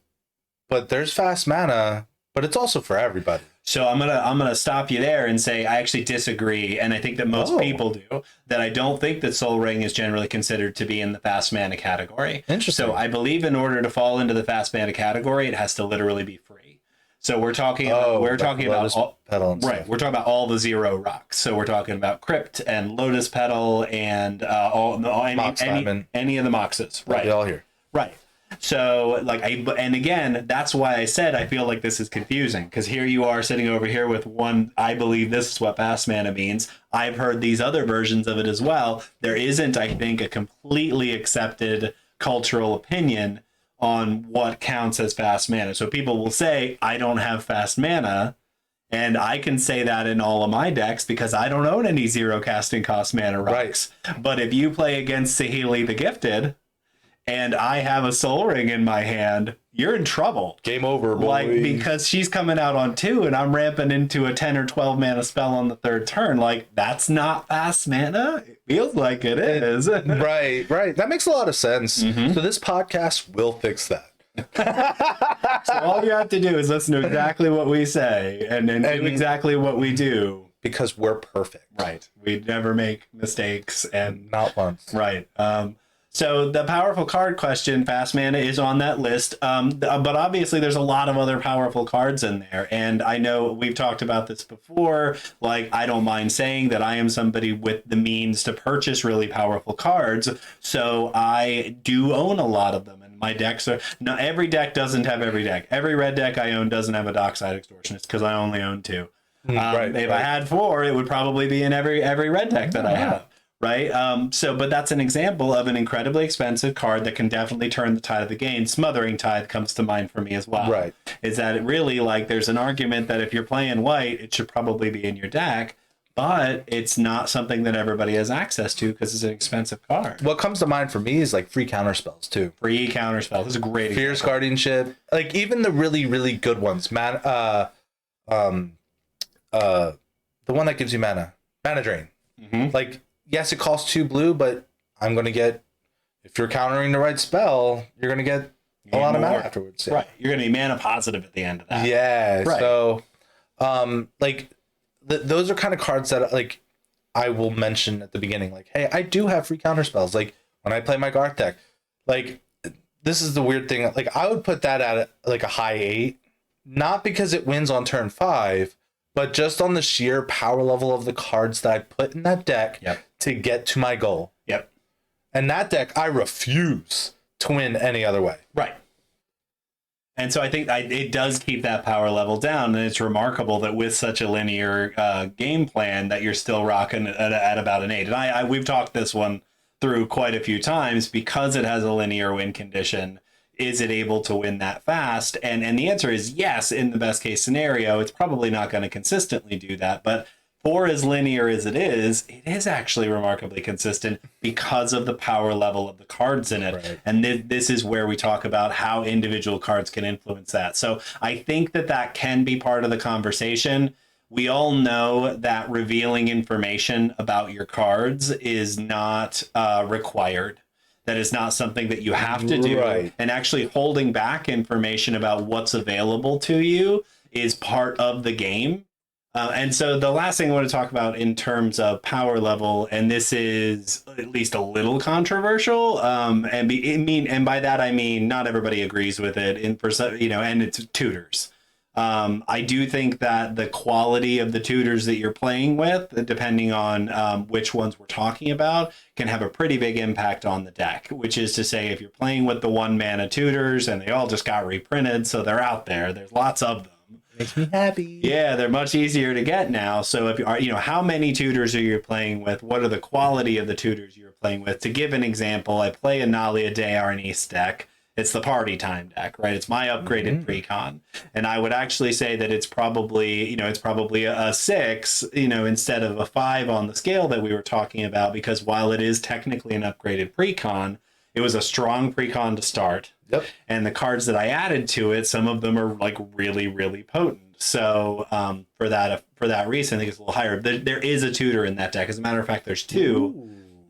but there's fast mana, but it's also for everybody. So I'm gonna stop you there and say I actually disagree, and I think that most people do. That I don't think that Soul Ring is generally considered to be in the fast mana category. Interesting. So I believe in order to fall into the fast mana category, it has to literally be free. So we're talking about We're talking about all the 0 rocks. So we're talking about Crypt and Lotus Petal and any of the Moxes. Right. All here. Right. So like, and again, that's why I said I feel like this is confusing, because here you are sitting over here with one, I believe this is what fast mana means. I've heard these other versions of it as well. There isn't, I think, a completely accepted cultural opinion on what counts as fast mana. So people will say, I don't have fast mana, and I can say that in all of my decks because I don't own any 0 casting cost mana rocks. Right. But if you play against Saheeli the Gifted, and I have a Soul Ring in my hand, you're in trouble. Game over, boy. Like, because she's coming out on 2 and I'm ramping into a 10 or 12 mana spell on the 3rd turn. Like, that's not fast mana. It feels like it is. Right. That makes a lot of sense. So this podcast will fix that. So all you have to do is listen to exactly what we say and do exactly what we do. Because we're perfect. Right. We never make mistakes. And not once. Right. So the powerful card question, fast mana, is on that list. But obviously there's a lot of other powerful cards in there. And I know we've talked about this before. Like, I don't mind saying that I am somebody with the means to purchase really powerful cards. So I do own a lot of them. And my decks are... No, every deck doesn't have every deck. Every red deck I own doesn't have a Dockside Extortionist because I only own 2. If I had 4, it would probably be in every red deck that I have. Right. But that's an example of an incredibly expensive card that can definitely turn the tide of the game. Smothering Tithe comes to mind for me as well. Right. Is that it really, like, there's an argument that if you're playing white, it should probably be in your deck, but it's not something that everybody has access to because it's an expensive card. What comes to mind for me is like free counterspells too. Free counterspells is a great Fierce Guardianship. Like even the really, really good ones. The one that gives you mana drain. Like, yes, it costs 2 blue, but I'm going to get, if you're countering the right spell, you're going to get a lot of mana afterwards. Yeah. Right. You're going to be mana positive at the end of that. Yeah. Right. So, those are kind of cards that, like, I will mention at the beginning, like, hey, I do have free counter spells. Like, when I play my Garth deck, like, this is the weird thing. Like, I would put that at, like, a high 8, not because it wins on turn 5, but just on the sheer power level of the cards that I put in that deck to get to my goal. Yep. And that deck, I refuse to win any other way. Right. And so I think it does keep that power level down. And it's remarkable that with such a linear game plan that you're still rocking at about an 8. And we've talked this one through quite a few times because it has a linear win condition. Is it able to win that fast? And the answer is yes, in the best case scenario. It's probably not going to consistently do that. But for as linear as it is actually remarkably consistent because of the power level of the cards in it. Right. And this is where we talk about how individual cards can influence that. So I think that can be part of the conversation. We all know that revealing information about your cards is not required. That is not something that you have to do. Right. And actually holding back information about what's available to you is part of the game. And so the last thing I want to talk about in terms of power level, and this is at least a little controversial, and by that I mean not everybody agrees with it, and it's tutors. I do think that the quality of the tutors that you're playing with, depending on which ones we're talking about, can have a pretty big impact on the deck, which is to say if you're playing with the 1 mana tutors and they all just got reprinted, so they're out there's lots of them. Makes me happy. Yeah, they're much easier to get now. So if you are, how many tutors are you playing with? What are the quality of the tutors you're playing with? To give an example, I play a Nalia de Arnis deck. It's the party time deck, right? It's my upgraded precon. And I would actually say that it's probably a 6, instead of a 5 on the scale that we were talking about, because while it is technically an upgraded precon, it was a strong precon to start. Yep. And the cards that I added to it, some of them are like really, really potent. So for that reason, I think it's a little higher. There is a tutor in that deck. As a matter of fact, there's 2.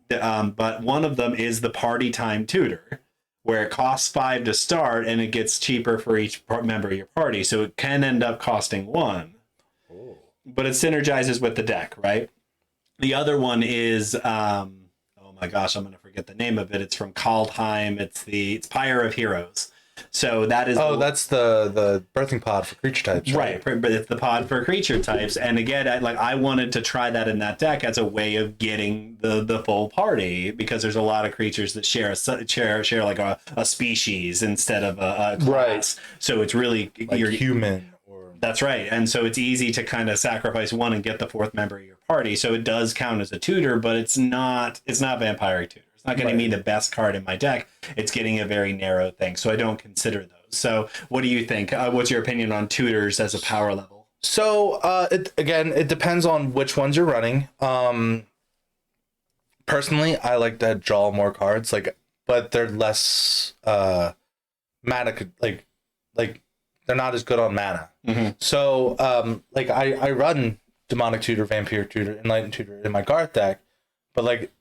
But one of them is the party time tutor, where it costs 5 to start and it gets cheaper for each member of your party. So it can end up costing 1. Oh. But it synergizes with the deck, right? The other one is, oh my gosh, I'm going to forget the name of it. It's from Kaldheim. It's Pyre of Heroes. So that is... Oh, that's the birthing pod for creature types. Right, but it's the pod for creature types. And again, I wanted to try that in that deck as a way of getting the full party, because there's a lot of creatures that share like a species instead of a class. Right. So it's really... Like you're human. That's right. And so it's easy to kind of sacrifice 1 and get the 4th member of your party. So it does count as a tutor, but it's not vampire tutor. It's not getting me the best card in my deck. It's getting a very narrow thing. So I don't consider those. So what do you think? What's your opinion on tutors as a power level? So it depends on which ones you're running. Personally, I like to draw more cards. Like but they're less mana, like they're not as good on mana. So like I run Demonic Tutor, Vampire Tutor, Enlightened Tutor in my Garth deck, but like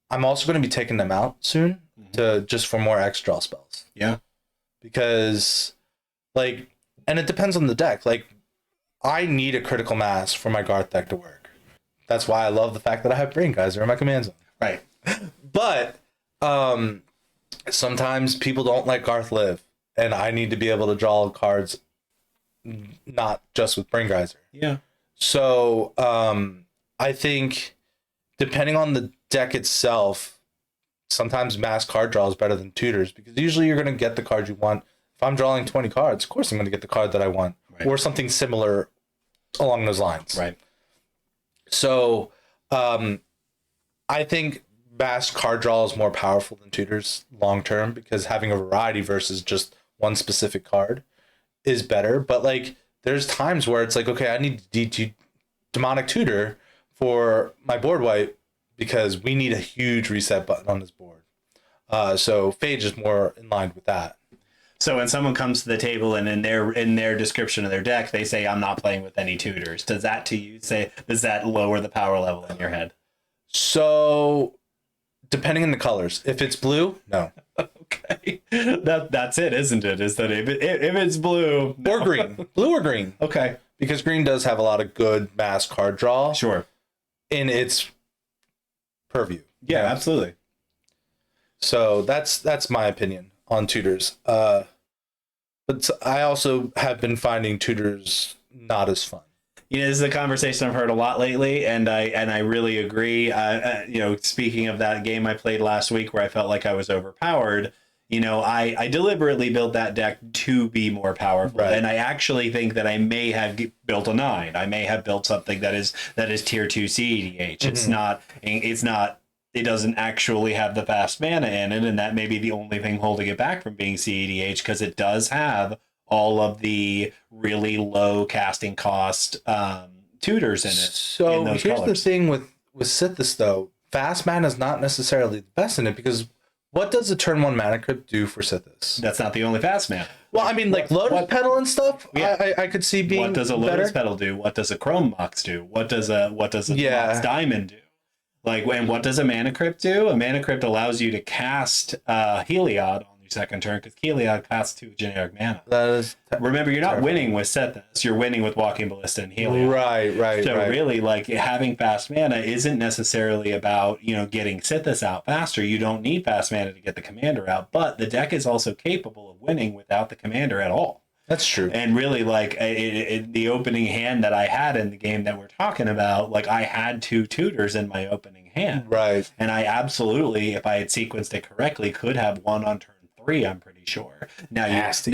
I'm also going to be taking them out soon to just for more X draw spells. Yeah. Because like, and it depends on the deck. Like I need a critical mass for my Garth deck to work. That's why I love the fact that I have Brain Geyser in my command zone. Right. But sometimes people don't let Garth live, and I need to be able to draw cards not just with Brain Geyser. Yeah. So I think depending on the deck itself, sometimes mass card draw is better than tutors, because usually you're going to get the card you want. If I'm drawing 20 cards, of course I'm going to get the card that I want, or something similar along those lines. Right. So I think mass card draw is more powerful than tutors long term, because having a variety versus just one specific card is better. But like there's times where it's like, okay, I need to Demonic Tutor for my board wipe because we need a huge reset button on this board. So Phage is more in line with that. So when someone comes to the table and in their description of their deck, they say, I'm not playing with any tutors. Does that does that lower the power level in your head? So depending on the colors, if it's blue, no. Okay. That's it, isn't it? Is that if it's blue no. Or green, blue or green. Okay. Because green does have a lot of good mass card draw. Sure. In its purview. Yeah, absolutely. So that's my opinion on tutors. But I also have been finding tutors not as fun. You know, this is a conversation I've heard a lot lately, and I really agree. You know, speaking of that game I played last week where I felt like I was overpowered, you know, I deliberately built that deck to be more powerful, and I actually think that I may have built a 9. I may have built something that is tier 2 CEDH. It doesn't actually have the fast mana in it, and that may be the only thing holding it back from being CEDH, because it does have all of the really low casting cost tutors in it. So here's the thing with Sithis, though. Fast mana is not necessarily the best in it, because what does a turn 1 mana crypt do for Sithis? That's not the only fast mana. Well, I mean, like Lotus Petal and stuff, I could see being What does a Lotus Petal do? What does a Chrome Mox do? What does a Mox Diamond do? Like, and what does a Mana Crypt do? A Mana Crypt allows you to cast Heliod on your second turn, because Heliod costs 2 generic mana. That is Remember, you're not winning with Sithis. You're winning with Walking Ballista and Heliod. Right. So really, like, having fast mana isn't necessarily about, you know, getting Sithis out faster. You don't need fast mana to get the commander out, but the deck is also capable of winning without the commander at all. That's true. And really, like, the opening hand that I had in the game that we're talking about, like, I had 2 tutors in my opening hand. Right. And I absolutely, if I had sequenced it correctly, could have one on turn 3, I'm pretty sure. Now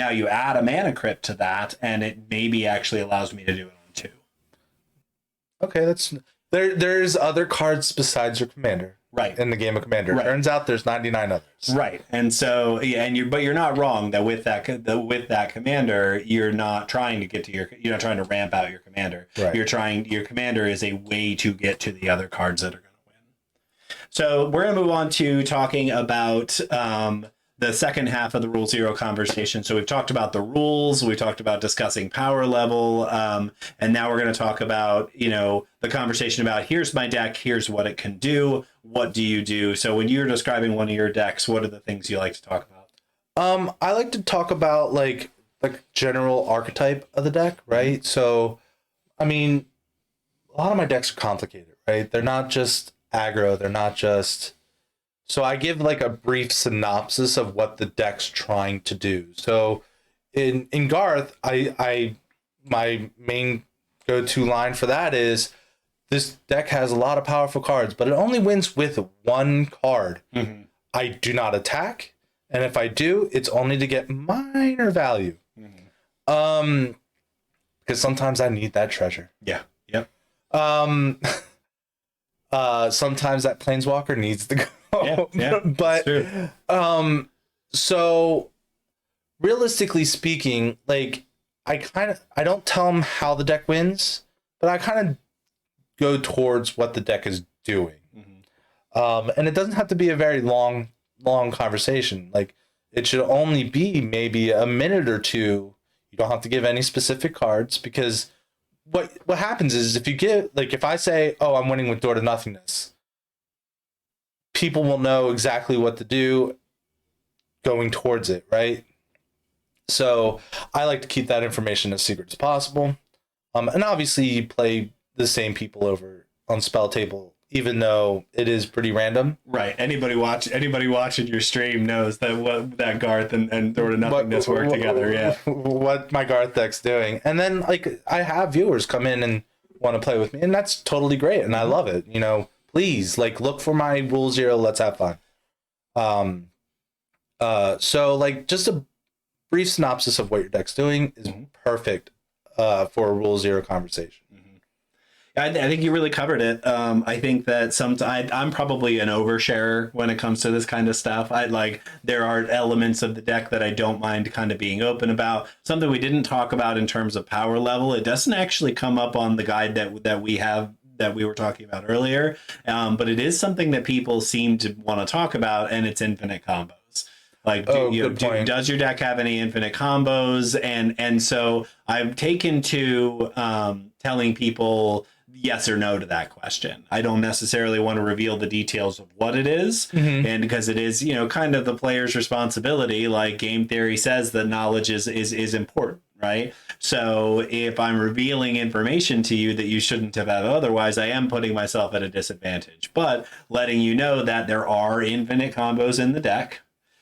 you add a Mana Crypt to that, and it maybe actually allows me to do it on 2. Okay, that's... There's other cards besides your commander. Right. In the game of Commander. Right. Turns out there's 99 others. Right. And so, yeah, but you're not wrong that with that commander, you're not trying to ramp out your commander. Right. Your commander is a way to get to the other cards that are going to win. So we're going to move on to talking about the second half of the Rule Zero conversation. So we've talked about the rules, we talked about discussing power level, and now we're going to talk about, you know, the conversation about here's my deck, here's what it can do, what do you do? So when you're describing one of your decks, what are the things you like to talk about? I like to talk about like the general archetype of the deck, right? So, I mean, a lot of my decks are complicated, right? They're not just aggro, they're not just... So I give like a brief synopsis of what the deck's trying to do. So in Garth, I my main go-to line for that is this deck has a lot of powerful cards, but it only wins with 1 card. Mm-hmm. I do not attack, and if I do, it's only to get minor value. Mm-hmm. Because sometimes I need that treasure. Yeah. Yep. Sometimes that Planeswalker needs to go. Yeah, but so realistically speaking, like I don't tell them how the deck wins, but I kind of go towards what the deck is doing. Mm-hmm. And it doesn't have to be a very long long conversation. Like, it should only be maybe a minute or two. You don't have to give any specific cards, because what happens is, if you give, like, if I say, oh, I'm winning with Door to Nothingness, people will know exactly what to do going towards it, right? So I like to keep that information as secret as possible. And obviously you play the same people over on spelltable, even though it is pretty random. Right. Anybody watching your stream knows that Garth and Door to Nothingness work together. Yeah. What my Garth deck's doing. And then, like, I have viewers come in and want to play with me, and that's totally great, and I love it. You know, please, like, look for my Rule Zero, let's have fun. So, like, just a brief synopsis of what your deck's doing is perfect for a Rule Zero conversation. I think you really covered it. I think that I'm probably an oversharer when it comes to this kind of stuff. There are elements of the deck that I don't mind kind of being open about. Something we didn't talk about in terms of power level. It doesn't actually come up on the guide that we have, that we were talking about earlier. But it is something that people seem to want to talk about, and it's infinite combos. Like, does your deck have any infinite combos? And so I've taken to telling people yes or no to that question. I don't necessarily want to reveal the details of what it is, and because it is, kind of the player's responsibility. Like, game theory says that knowledge is important, right? So if I'm revealing information to you that you shouldn't have otherwise, I am putting myself at a disadvantage. But letting you know that there are infinite combos in the deck.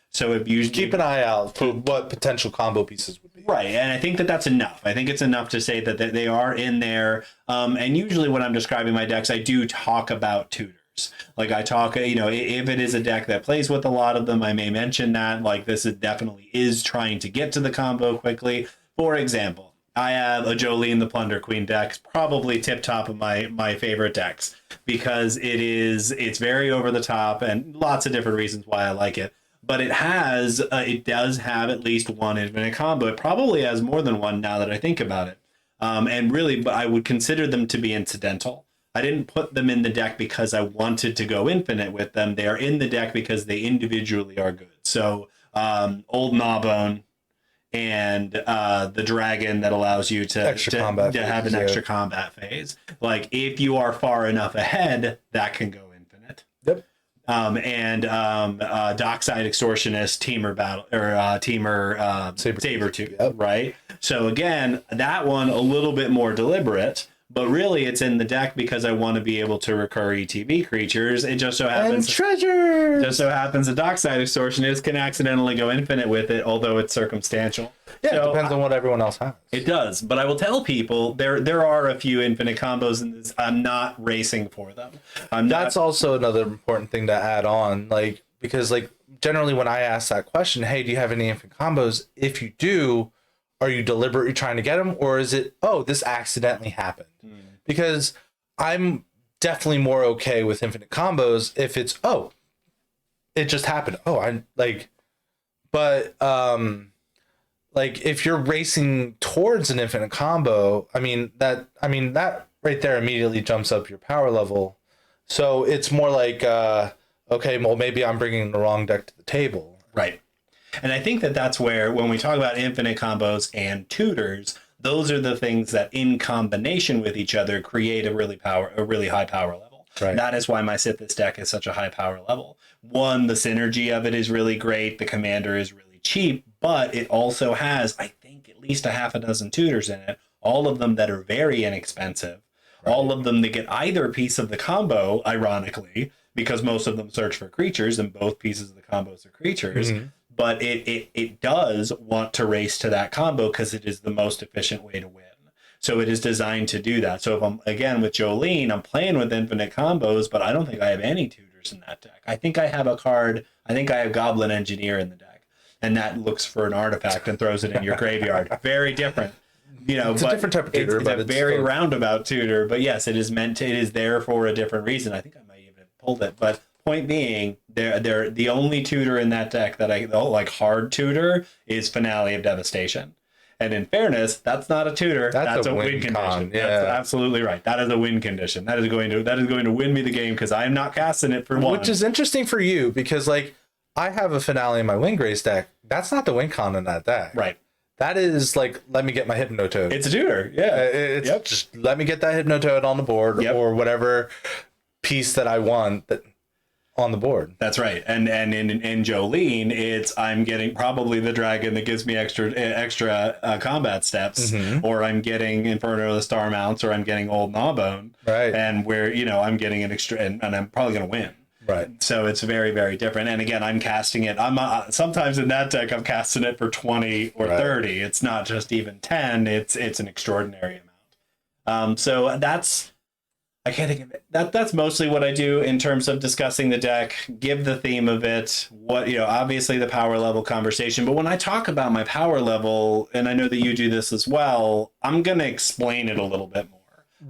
So if you keep an eye out for what potential combo pieces would be. Right, and I think that's enough. I think it's enough to say that they are in there. And usually when I'm describing my decks, I do talk about tutors. Like, I talk, if it is a deck that plays with a lot of them, I may mention that. Like, this definitely is trying to get to the combo quickly. For example, I have a Jolene the Plunder Queen deck, probably tip top of my favorite decks, because it's very over the top, and lots of different reasons why I like it. But it does have at least one infinite combo. It probably has more than one now that I think about it. And really, but I would consider them to be incidental. I didn't put them in the deck because I wanted to go infinite with them. They are in the deck because they individually are good. So Old Gnawbone and the dragon that allows you to have an extra combat phase. Like, if you are far enough ahead, that can go infinite. Yep. Dockside Extortionist, Teamer Battle, or Teamer Sabertooth, yep. Right? So again, that one a little bit more deliberate, but really it's in the deck because I want to be able to recur ETB creatures. It just so happens, and treasure. Just so happens a Dockside Extortionist can accidentally go infinite with it, although it's circumstantial. Yeah, so it depends on what everyone else has. It does, but I will tell people there are a few infinite combos in this. I'm not racing for them. That's also another important thing to add on, like, because, like, generally when I ask that question, hey, do you have any infinite combos? If you do, are you deliberately trying to get them, or is it, oh, this accidentally happened? Because I'm definitely more okay with infinite combos if it's, oh, it just happened. Oh, I'm like, but like, if you're racing towards an infinite combo, that right there immediately jumps up your power level. So it's more like, okay, well, maybe I'm bringing the wrong deck to the table. Right. And I think that's where, when we talk about infinite combos and tutors, those are the things that in combination with each other create a really high power level. Right. That is why my Sithis deck is such a high power level. One, the synergy of it is really great. The commander is really cheap, but it also has, I think, at least a half a dozen tutors in it, all of them that are very inexpensive, all of them that get either piece of the combo, ironically, because most of them search for creatures and both pieces of the combos are creatures. But it does want to race to that combo because it is the most efficient way to win. So it is designed to do that. So if I'm, again, with Jolene, I'm playing with infinite combos, but I don't think I have any tutors in that deck. I think I have Goblin Engineer in the deck. And that looks for an artifact and throws it in your graveyard. Very different. It's a different type of tutor. It's a very roundabout tutor. But yes, it is there for a different reason. I think I might even have pulled it. But point being, they're the only tutor in that deck that hard tutor is Finale of Devastation. And in fairness, that's not a tutor. That's a win condition. Yeah. That's absolutely right. That is a win condition. That is going to win me the game because I'm not casting it for one. Which is interesting for you because, like, I have a Finale in my Windgrace deck. That's not the win con in that deck. Right. That is like, let me get my Hypnotoad. It's a tutor. Yeah. It's just let me get that Hypnotoad on the board or whatever piece that I want that on the board. That's right. And in Jolene, it's I'm getting probably the dragon that gives me extra combat steps, or I'm getting Inferno of the Star Mounts, or I'm getting Old Gnawbone. Right. And where, I'm getting an extra, and I'm probably going to win. Right. So it's very, very different. And again, I'm casting it. I'm sometimes in that deck, I'm casting it for 20 or 30. It's not just even 10. It's an extraordinary amount. So that's, I can't think of it. That's mostly what I do in terms of discussing the deck, give the theme of it, what, obviously the power level conversation. But when I talk about my power level, and I know that you do this as well, I'm going to explain it a little bit more.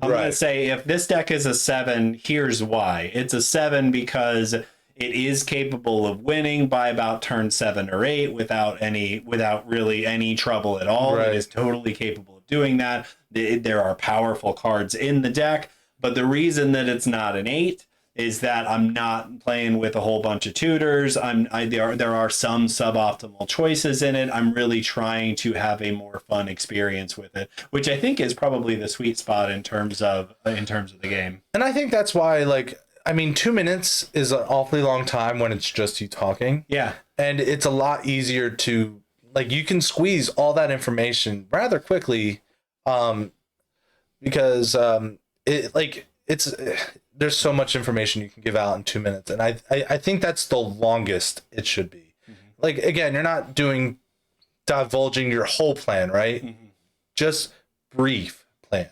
I'm going to say, if this deck is a 7, here's why. It's a 7 because it is capable of winning by about turn 7 or 8 without really any trouble at all. It is totally capable of doing that. There are powerful cards in the deck. But the reason that it's not an 8 is that I'm not playing with a whole bunch of tutors. There are some suboptimal choices in it. I'm really trying to have a more fun experience with it, which I think is probably the sweet spot in terms of the game. And I think that's why, 2 minutes is an awfully long time when it's just you talking. Yeah. And it's a lot easier to, you can squeeze all that information rather quickly, because there's so much information you can give out in 2 minutes, and I think that's the longest it should be. Again, you're not divulging your whole plan, right? Just brief plan.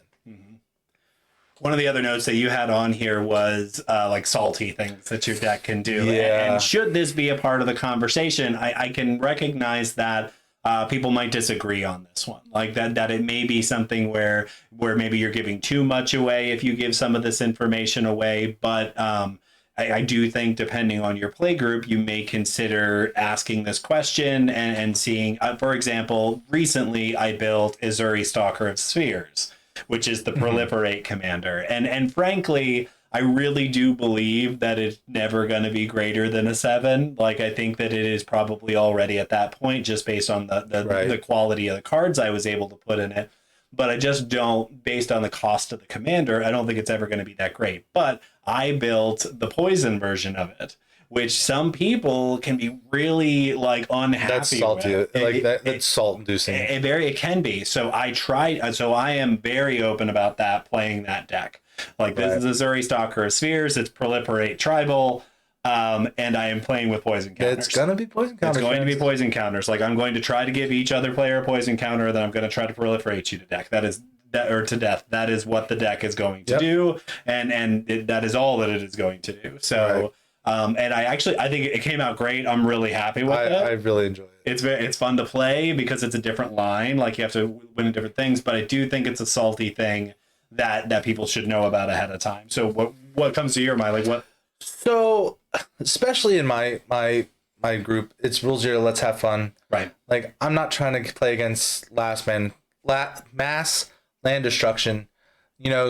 One of the other notes that you had on here was salty things that your deck can do. Yeah. And should this be a part of the conversation, I can recognize that people might disagree on this one, that it may be something where maybe you're giving too much away if you give some of this information away. But I do think, depending on your play group, you may consider asking this question and seeing, for example, recently I built Azuri Stalker of Spheres, which is the proliferate commander. And frankly, I really do believe that it's never going to be greater than a 7. I think that it is probably already at that point, just based on the quality of the cards I was able to put in it. But I just don't, based on the cost of the commander, I don't think it's ever going to be that great. But I built the poison version of it, which some people can be really unhappy. That's salty. With. That's salt inducing. It can be. So I am very open about that, playing that deck. This is Azuri Stalker of Spheres. It's proliferate tribal, and I am playing with poison counters. It's gonna be poison counters. It's going to be poison counters. I'm going to try to give each other player a poison counter, then I'm going to try to proliferate you to death. To death. That is what the deck is going to do, and that is all that it is going to do. So, and I think it came out great. I'm really happy with it. I really enjoy it. It's fun to play because it's a different line. You have to win in different things, but I do think it's a salty thing that people should know about ahead of time. So what comes to your mind? What? So, especially in my group, it's rule 0. Let's have fun. Right. I'm not trying to play against mass land destruction.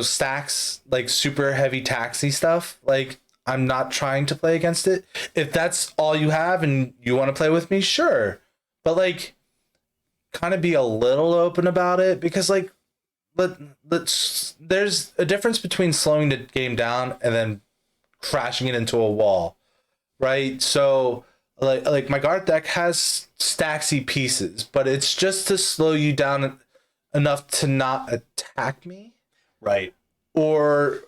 Stacks super heavy taxi stuff. I'm not trying to play against it. If that's all you have and you want to play with me, sure. But kind of be a little open about it, because there's a difference between slowing the game down and then crashing it into a wall, right? So my guard deck has stacksy pieces, but it's just to slow you down enough to not attack me, right? Or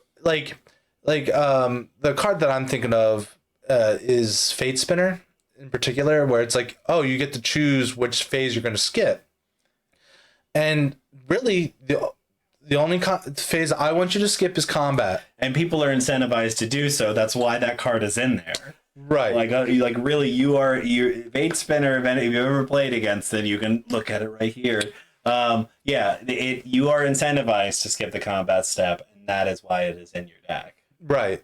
the card that I'm thinking of is Fate Spinner in particular, where it's you get to choose which phase you're going to skip. And really, the only phase I want you to skip is combat. And people are incentivized to do so. That's why that card is in there. Right. Really, you're Fate Spinner. If you've ever played against it, you can look at it right here. You are incentivized to skip the combat step, and that is why it is in your deck. Right.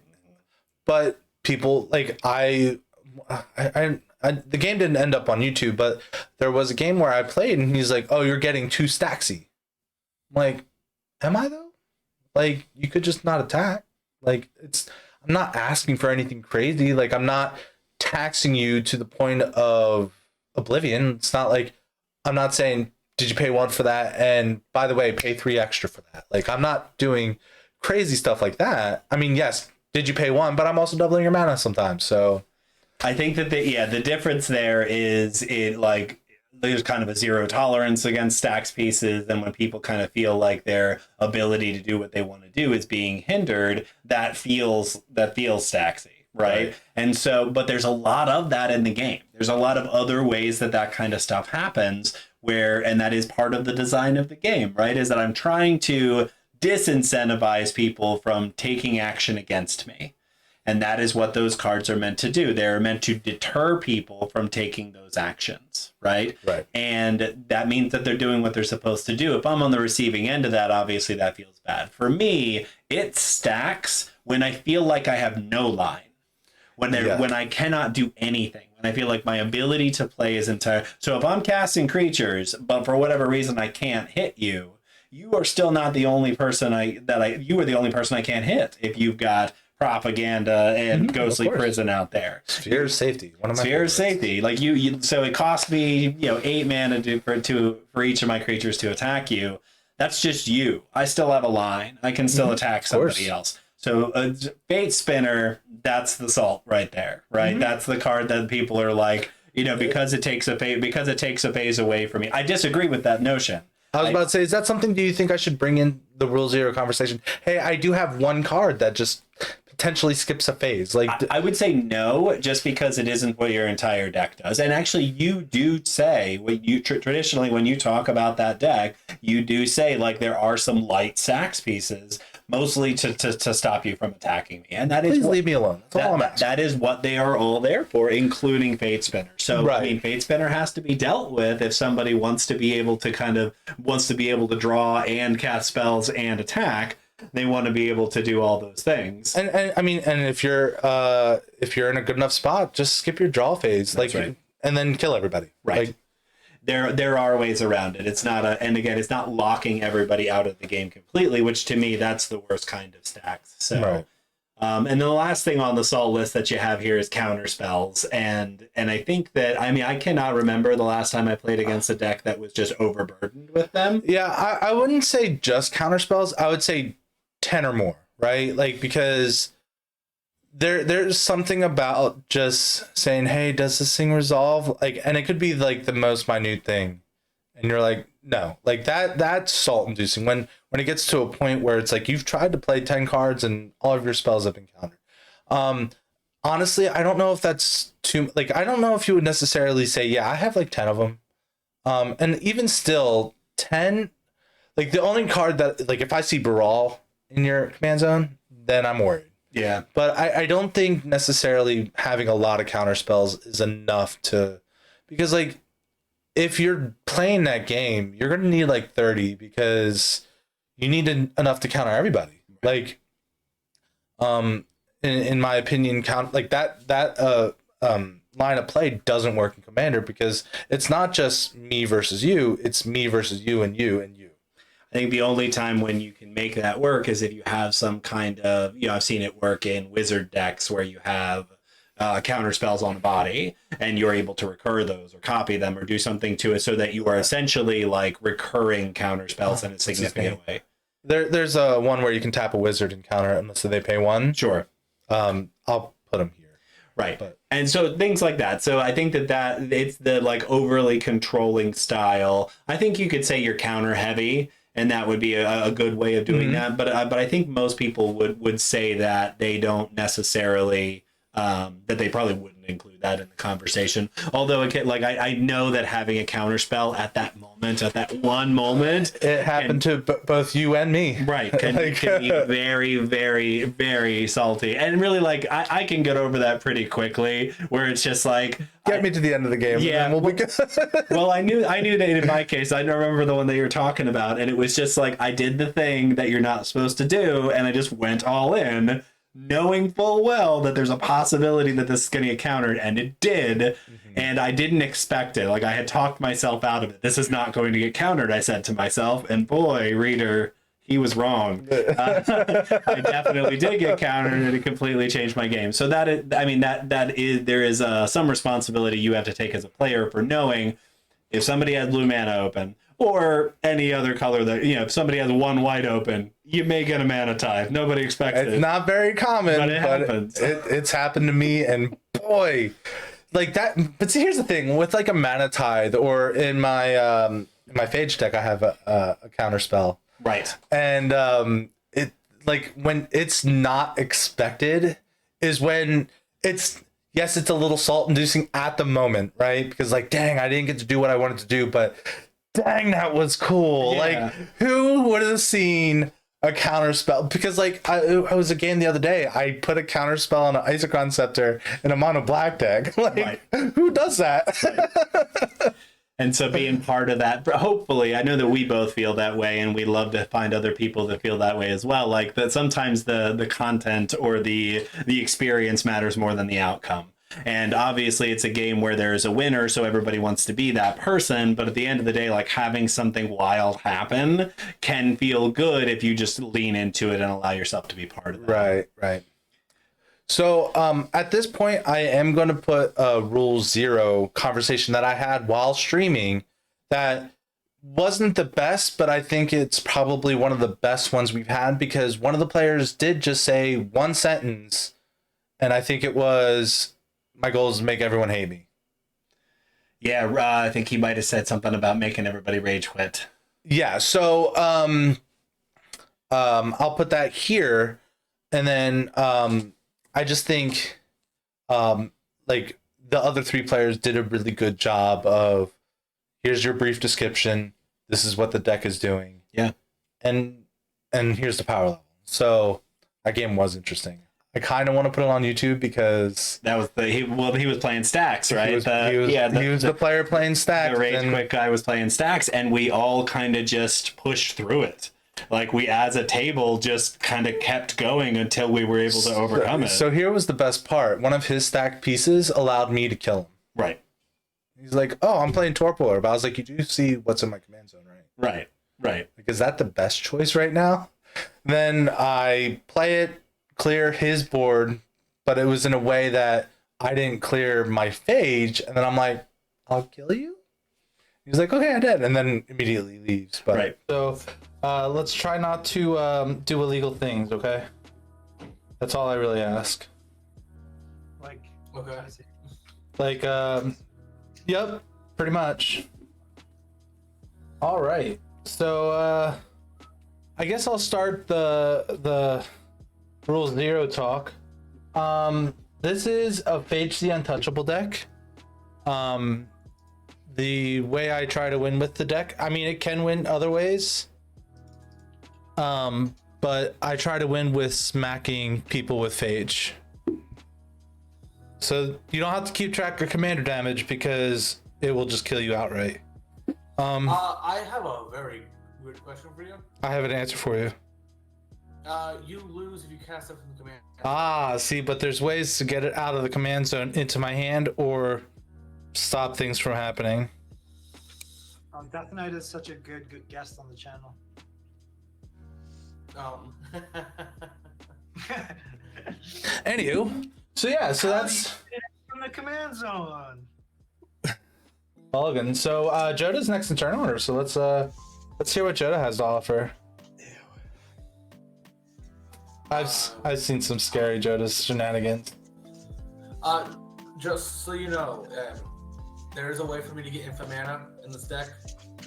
But people the game didn't end up on YouTube, but there was a game where I played and he's like, "Oh, you're getting too stacksy." I'm am I though? You could just not attack. I'm not asking for anything crazy. I'm not taxing you to the point of oblivion. It's not like, I'm not saying, did you pay 1 for that? And by the way, pay 3 extra for that. Like, I'm not doing crazy stuff like that. I mean, yes, did you pay 1? But I'm also doubling your mana sometimes. So I think that the difference there is there's kind of a zero tolerance against stacks pieces, and when people kind of feel like their ability to do what they want to do is being hindered, that feels stacksy, right? And so, but there's a lot of that in the game. There's a lot of other ways that kind of stuff happens, and that is part of the design of the game, right? Is that I'm trying to disincentivize people from taking action against me. And that is what those cards are meant to do. They're meant to deter people from taking those actions, right? Right. And that means that they're doing what they're supposed to do. If I'm on the receiving end of that, obviously that feels bad. For me, it stacks when I feel like I have no line. When I cannot do anything. When I feel like my ability to play is entire. So if I'm casting creatures, but for whatever reason I can't hit you, you are still not the only person you are the only person I can't hit if you've got propaganda and ghostly prison out there. Sphere of Safety. One of my Sphere of Safety. Like you so it cost me, 8 mana for each of my creatures to attack you. That's just you. I still have a line. I can still attack somebody else. So Fate Spinner, that's the salt right there, right? That's the card that people are like, because it takes a phase away from me. I disagree with that notion. I was about to say, is that something, do you think I should bring in the Rule Zero conversation? Hey, I do have 1 card that just potentially skips a phase. Like, I would say no, just because it isn't what your entire deck does. And actually, you do say, traditionally when you talk about that deck, you do say, like, there are some light sax pieces, mostly to stop you from attacking me. And that is please leave me alone. That's all I'm asking. That is what they are all there for, including Fate Spinner. So, right. I mean, Fate Spinner has to be dealt with if somebody wants to be able to draw and cast spells and attack. They want to be able to do all those things. And I mean, and if you're in a good enough spot, just skip your draw phase, That's right. And then kill everybody. Right. Like, there are ways around it. It's not it's not locking everybody out of the game completely, which to me, that's the worst kind of stacks. So, right. And then the last thing on the salt list that you have here is counter spells. And I think that, I cannot remember the last time I played against a deck that was just overburdened with them. Yeah, I wouldn't say just counter spells. I would say 10 or more, right? Like, because there's something about just saying, hey, does this thing resolve? Like, and it could be like the most minute thing, and you're like, no, like that's salt inducing when it gets to a point where it's like you've tried to play 10 cards and all of your spells have been countered. Honestly, I don't know if that's too, like, I don't know if you would necessarily say, yeah, I have like 10 of them. And even still 10, like the only card that, like, if I see Baral in your command zone, then I'm worried. Yeah. But I don't think necessarily having a lot of counter spells is enough to, because like if you're playing that game, you're going to need like 30 because you need enough to counter everybody. Like, in my opinion, that line of play doesn't work in Commander because it's not just me versus you, it's me versus you and you and you. I think the only time when you can make that work is if you have some kind of, I've seen it work in wizard decks where you have counter spells on a body and you're able to recur those or copy them or do something to it so that you are essentially like recurring counter spells in a significant way. There's a one where you can tap a wizard and counter it unless they pay 1. Sure. I'll put them here. Right. And so things like that. So I think that it's the like overly controlling style. I think you could say you're counter heavy. And that would be a good way of doing that. But I think most people would say that they don't necessarily, that they probably wouldn't include that in the conversation. Although, I know that having a counter spell at that one moment. It happened to both you and me. Right. Can be very, very, very salty. And really, like, I can get over that pretty quickly, where it's just like, get me to the end of the game. Yeah. And we'll be good. Well, I knew that in my case, I remember the one that you were talking about, and it was just like, I did the thing that you're not supposed to do, and I just went all in, knowing full well that there's a possibility that this is going to get countered, and it did, and I didn't expect it. Like, I had talked myself out of it. This is not going to get countered, I said to myself, and boy, reader, he was wrong. I definitely did get countered, and it completely changed my game. So that is, I mean, that is, there is some responsibility you have to take as a player for knowing if somebody has blue mana open or any other color that, you know, if somebody has one white open, you may get a mana tithe. Nobody expects it. It's not very common, but it happens. It's happened to me, and boy, like that. But see, here's the thing with like a mana tithe, or in my Phage deck, I have a counter spell. Right. And it, like, when it's not expected is when it's, yes, it's a little salt inducing at the moment, right? Because like, dang, I didn't get to do what I wanted to do, but dang, that was cool. Yeah. Like, who would have seen a counter spell? Because like, I was a game the other day, I put a counter spell on an Isochron Scepter in a mono black deck. Like, Right. who does that? Right. And so being part of that, hopefully, I know that we both feel that way, and we love to find other people that feel that way as well. Like that, sometimes the content or the experience matters more than the outcome. And obviously, it's a game where there's a winner, so everybody wants to be that person. But at the end of the day, like having something wild happen can feel good if you just lean into it and allow yourself to be part of that. Right, right. So at this point, I am going to put a Rule 0 conversation that I had while streaming that wasn't the best, but I think it's probably one of the best ones we've had, because one of the players did just say one sentence, and I think it was, my goal is to make everyone hate me. Yeah, I think he might have said something about making everybody rage quit. Yeah, so I'll put that here, and then I just think like the other three players did a really good job of, here's your brief description, this is what the deck is doing. Yeah. And here's the power level. So that game was interesting. I kind of want to put it on YouTube because that was he was playing stacks, right? He was the player playing stacks. The rage quit guy was playing stacks, and we all kind of just pushed through it. Like we, as a table, just kind of kept going until we were able to overcome it. So here was the best part. One of his stacked pieces allowed me to kill him. Right. He's like, oh, I'm playing Torpor. But I was like, you do see what's in my command zone, right? Right. Right. Like, is that the best choice right now? Then I play it, clear his board, but it was in a way that I didn't clear my phage. And then I'm like, I'll kill you? He's like, okay, I did. And then immediately leaves. But right. So let's try not to do illegal things, okay? That's all I really ask. Like, Okay. Like, yep, pretty much. All right. So I guess I'll start the Rule 0 talk. This is a Phage the Untouchable deck. The way I try to win with the deck, I mean, it can win other ways. But I try to win with smacking people with Phage. So you don't have to keep track of commander damage because it will just kill you outright. I have a very weird question for you. I have an answer for you. You lose if you cast it from the command. Ah, see, but there's ways to get it out of the command zone into my hand or stop things from happening. Death Knight is such a good guest on the channel. Anywho, so yeah, so that's From the command zone. Mulligan. So Joda's next in turn order, so let's hear what Joda has to offer. I've seen some scary Joda's shenanigans. Just so you know, there is a way for me to get infinite mana in this deck.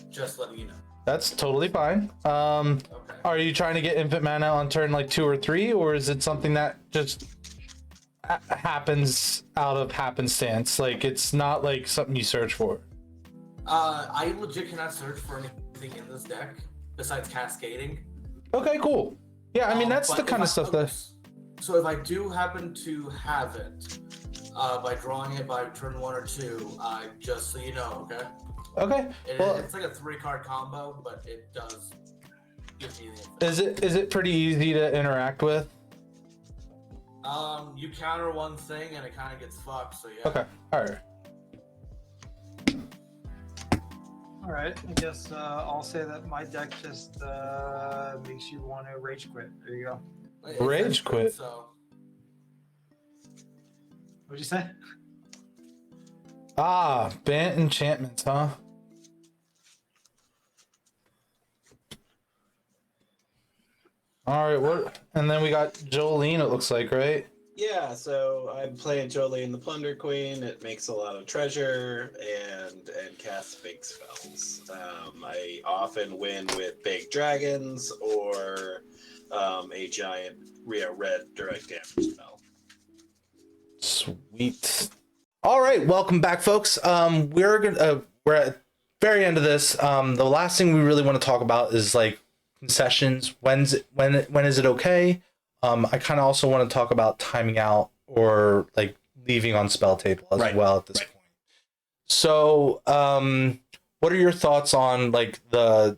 Just letting you know. That's totally fine. Okay. Are you trying to get infinite mana on turn like 2 or 3, or is it something that just happens out of happenstance? Like it's not like something you search for. I legit cannot search for anything in this deck besides cascading. Okay, cool. Yeah, I mean that's But the kind of stuff that. So if I do happen to have it, by drawing it by turn 1 or 2, just so you know, okay? Okay. Well, It's like a 3-card combo, but it does give me the infinite. is it pretty easy to interact with? You counter one thing and it kind of gets fucked, so yeah. Okay. All right. All right. I guess I'll say that my deck just makes you want to rage quit. There you go. Rage quit? So, What'd you say? Bant enchantments, huh? All right, what? And then we got Jolene, it looks like, right? Yeah, so I'm playing Jolie and the Plunder Queen. It makes a lot of treasure and casts big spells. I often win with big dragons or a giant red direct damage spell. Sweet. All right, welcome back, folks. We're at the very end of this. The last thing we really want to talk about is like concessions. When is it okay? I kind of also want to talk about timing out or like leaving on spell table as well at this point. So, what are your thoughts on like the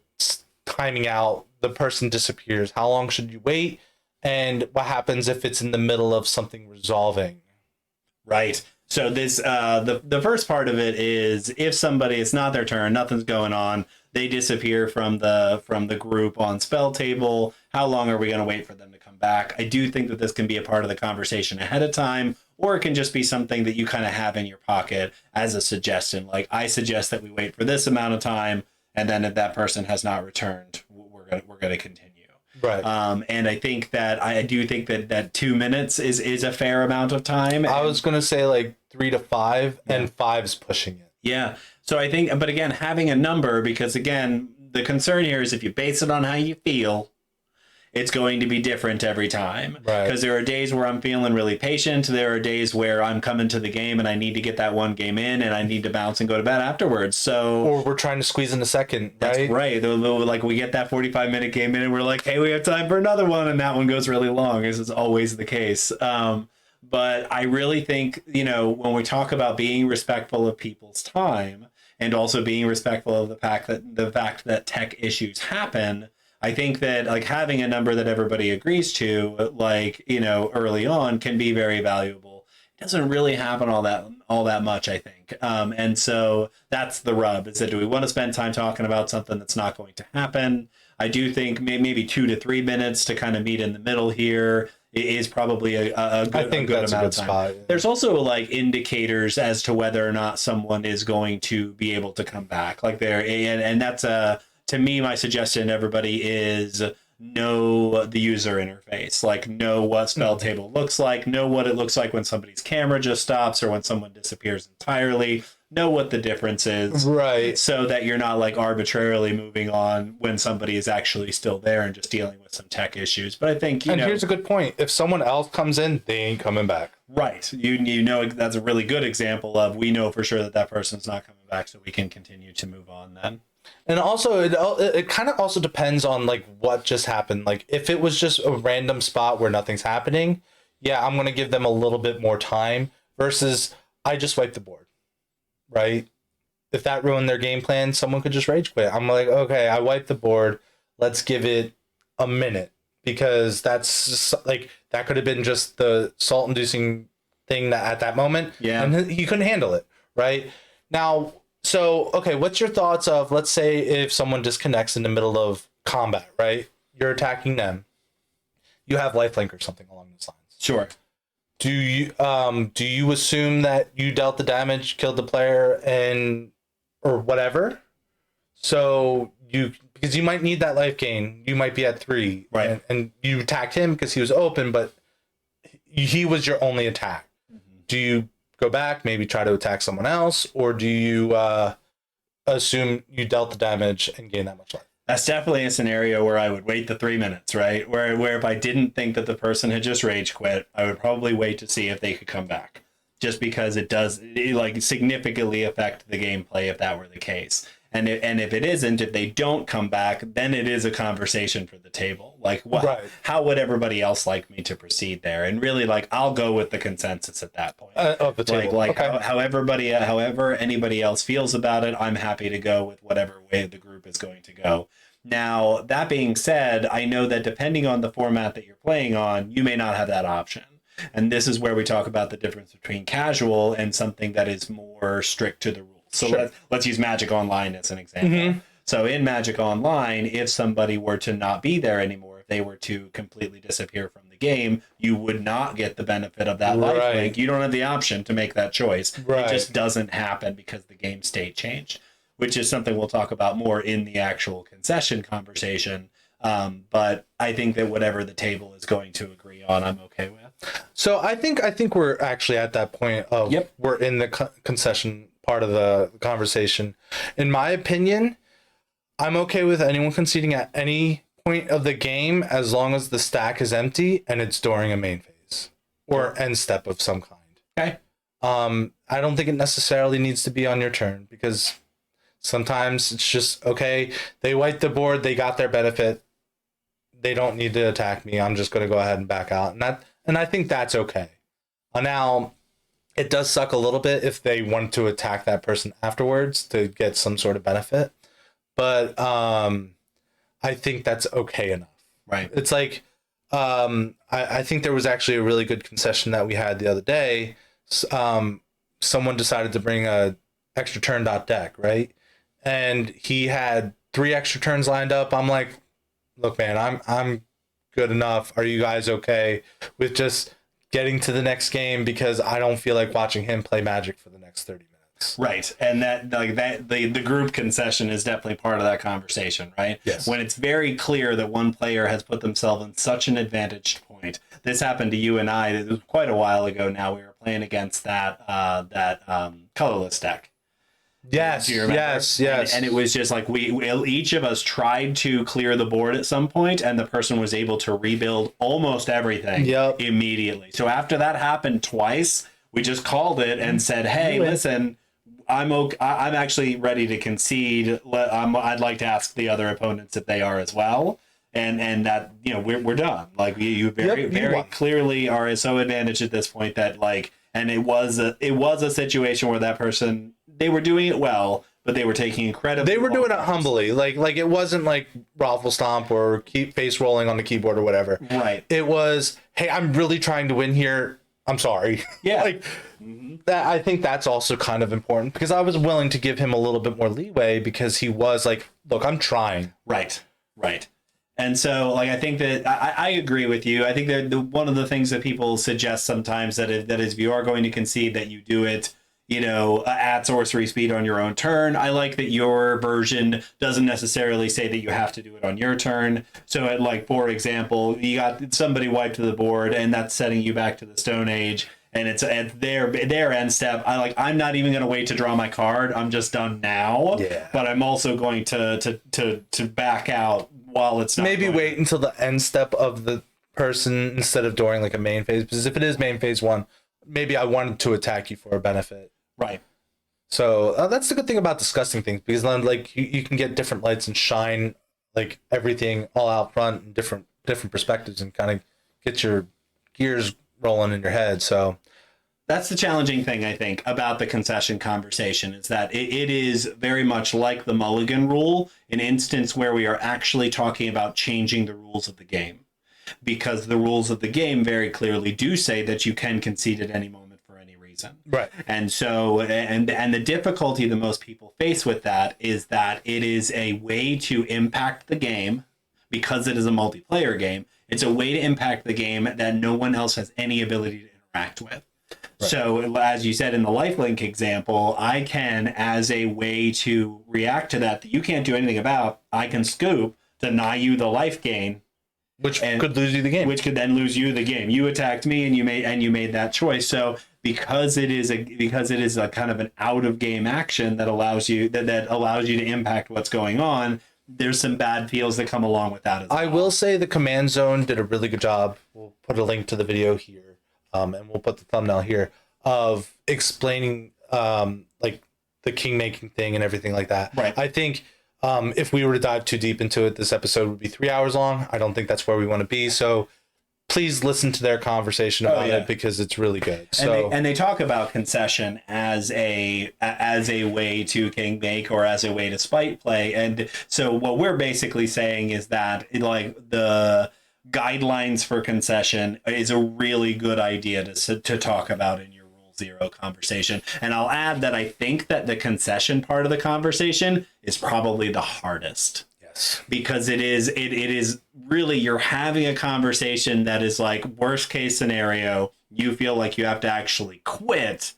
timing out? The person disappears. How long should you wait? And what happens if it's in the middle of something resolving? Right. So this the first part of it is if somebody, it's not their turn, nothing's going on, they disappear from the group on spell table. How long are we going to wait for them to come back? I do think that this can be a part of the conversation ahead of time, or it can just be something that you kind of have in your pocket as a suggestion. Like, I suggest that we wait for this amount of time, and then if that person has not returned, we're gonna continue. Right. And I think that I do think that 2 minutes is a fair amount of time. I was gonna say like 3 to 5, and 5's pushing it. Yeah. So I think, but again, having a number, because again, the concern here is if you base it on how you feel, it's going to be different every time. Right. Because there are days where I'm feeling really patient. There are days where I'm coming to the game and I need to get that one game in and I need to bounce and go to bed afterwards. So, or we're trying to squeeze in a second, right? That's right. Like we get that 45-minute game in and we're like, hey, we have time for another one. And that one goes really long. This is always the case. But I really think, when we talk about being respectful of people's time and also being respectful of the fact that tech issues happen, I think that like having a number that everybody agrees to, early on, can be very valuable. It doesn't really happen all that much, I think. And so that's the rub, is that do we want to spend time talking about something that's not going to happen? I do think maybe 2 to 3 minutes to kind of meet in the middle here is probably a good amount of time. Spot, yeah. There's also like indicators as to whether or not someone is going to be able to come back. Like and that's to me, my suggestion to everybody is know the user interface, like know what spell table looks like, know what it looks like when somebody's camera just stops or when someone disappears entirely, know what the difference is, right? So that you're not like arbitrarily moving on when somebody is actually still there and just dealing with some tech issues. But I think, here's a good point. If someone else comes in, they ain't coming back. Right. You know, that's a really good example of, we know for sure that person's not coming back, so we can continue to move on then. And also, it kind of also depends on like what just happened. Like if it was just a random spot where nothing's happening, yeah, I'm gonna give them a little bit more time versus I just wiped the board, right? If that ruined their game plan, someone could just rage quit. I'm like, okay, I wiped the board. Let's give it a minute, because that's just like that could have been just the salt-inducing thing that at that moment, and he couldn't handle it, right? Now. So, okay, what's your thoughts of, let's say if someone disconnects in the middle of combat, right? You're attacking them. You have lifelink or something along those lines. Sure. Do you assume that you dealt the damage, killed the player, or whatever? So because you might need that life gain. You might be at 3. Right. And you attacked him because he was open, but he was your only attack. Mm-hmm. Do you go back, maybe try to attack someone else, or do you assume you dealt the damage and gain that much life? That's definitely a scenario where I would wait the 3 minutes, right? Where if I didn't think that the person had just rage quit, I would probably wait to see if they could come back, just because it like significantly affect the gameplay if that were the case. And if it isn't, if they don't come back, then it is a conversation for the table. Like, how would everybody else like me to proceed there? And really, like, I'll go with the consensus at that point. Of the table. Okay. However anybody else feels about it, I'm happy to go with whatever way the group is going to go. Now, that being said, I know that depending on the format that you're playing on, you may not have that option. And this is where we talk about the difference between casual and something that is more strict to the rules. So Sure. let's use Magic Online as an example. Mhm. So in Magic Online, if somebody were to not be there anymore, if they were to completely disappear from the game, you would not get the benefit of that life Right. link. You don't have the option to make that choice. Right. It just doesn't happen because the game state changed, which is something we'll talk about more in the actual concession conversation. But I think that whatever the table is going to agree on, I'm okay with. So I think we're actually at that point of Yep. we're in the concession part of the conversation. In my opinion, I'm okay with anyone conceding at any point of the game as long as the stack is empty and it's during a main phase or end step of some kind. Okay. I don't think it necessarily needs to be on your turn because sometimes it's just okay. They wiped the board, they got their benefit. They don't need to attack me. I'm just going to go ahead and back out, and I think that's okay. Now, it does suck a little bit if they want to attack that person afterwards to get some sort of benefit. But I think that's okay enough. Right. It's like I think there was actually a really good concession that we had the other day. Someone decided to bring a extra turn deck, right? And he had 3 extra turns lined up. I'm like, look, man, I'm good enough. Are you guys okay with just getting to the next game because I don't feel like watching him play Magic for the next 30 minutes. Right. And the group concession is definitely part of that conversation, right? Yes. When it's very clear that one player has put themselves in such an advantaged point. This happened to you and I. It was quite a while ago now. We were playing against that colorless deck. Yes, Do you remember? yes. And it was just like we each of us tried to clear the board at some point, and the person was able to rebuild almost everything immediately. So after that happened twice, we just called it and said, "Hey, listen, I'm actually ready to concede. I'd like to ask the other opponents if they are as well." And that, you know, we're done. Like you very clearly are so advantaged at this point that like, and it was a situation where that person, they were doing it well, but they were taking incredibly. They were doing it humbly, like it wasn't like raffle stomp or keep face rolling on the keyboard or whatever. Right. It was, hey, I'm really trying to win here. I'm sorry. Yeah. Like that. I think that's also kind of important because I was willing to give him a little bit more leeway because he was like, look, I'm trying. Right. And so, like, I think that I agree with you. I think that one of the things that people suggest sometimes that is if you are going to concede, that you do it, you know, at sorcery speed on your own turn. I like that your version doesn't necessarily say that you have to do it on your turn. So, like, for example, you got somebody wiped to the board, and that's setting you back to the Stone Age. And it's at their end step. I'm not even going to wait to draw my card. I'm just done now. Yeah. But I'm also going to back out while it's not. Maybe wait until the end step of the person instead of during like a main phase. Because if it is main phase 1, maybe I wanted to attack you for a benefit. Right. So that's the good thing about discussing things, because then like you can get different lights and shine like everything all out front and different perspectives and kind of get your gears rolling in your head. So that's the challenging thing, I think, about the concession conversation, is that it is very much like the mulligan rule, an instance where we are actually talking about changing the rules of the game, because the rules of the game very clearly do say that you can concede at any moment for any reason. right. And so, and the difficulty that most people face with that is that it is a way to impact the game, because it is a multiplayer game. It's a way to impact the game that no one else has any ability to interact with. Right. So, as you said in the lifelink example, I can, as a way to react to that you can't do anything about, I can scoop, deny you the life gain, Which could lose you the game. Which could then lose you the game. You attacked me, and you made that choice. So because it is a kind of an out of game action that allows you to impact what's going on, there's some bad feels that come along with that as well. I will say the Command Zone did a really good job. We'll put a link to the video here, and we'll put the thumbnail here of explaining like the king making thing and everything like that. Right. I think if we were to dive too deep into it, this episode would be 3 hours long. I don't think that's where we want to be. So please listen to their conversation about it, because it's really good. So and they talk about concession as a way to king make or as a way to spite play. And so what we're basically saying is that like the guidelines for concession is a really good idea to talk about in your rules zero conversation. And I'll add that I think that the concession part of the conversation is probably the hardest. Yes. Because it is really, you're having a conversation that is like, worst case scenario, you feel like you have to actually quit.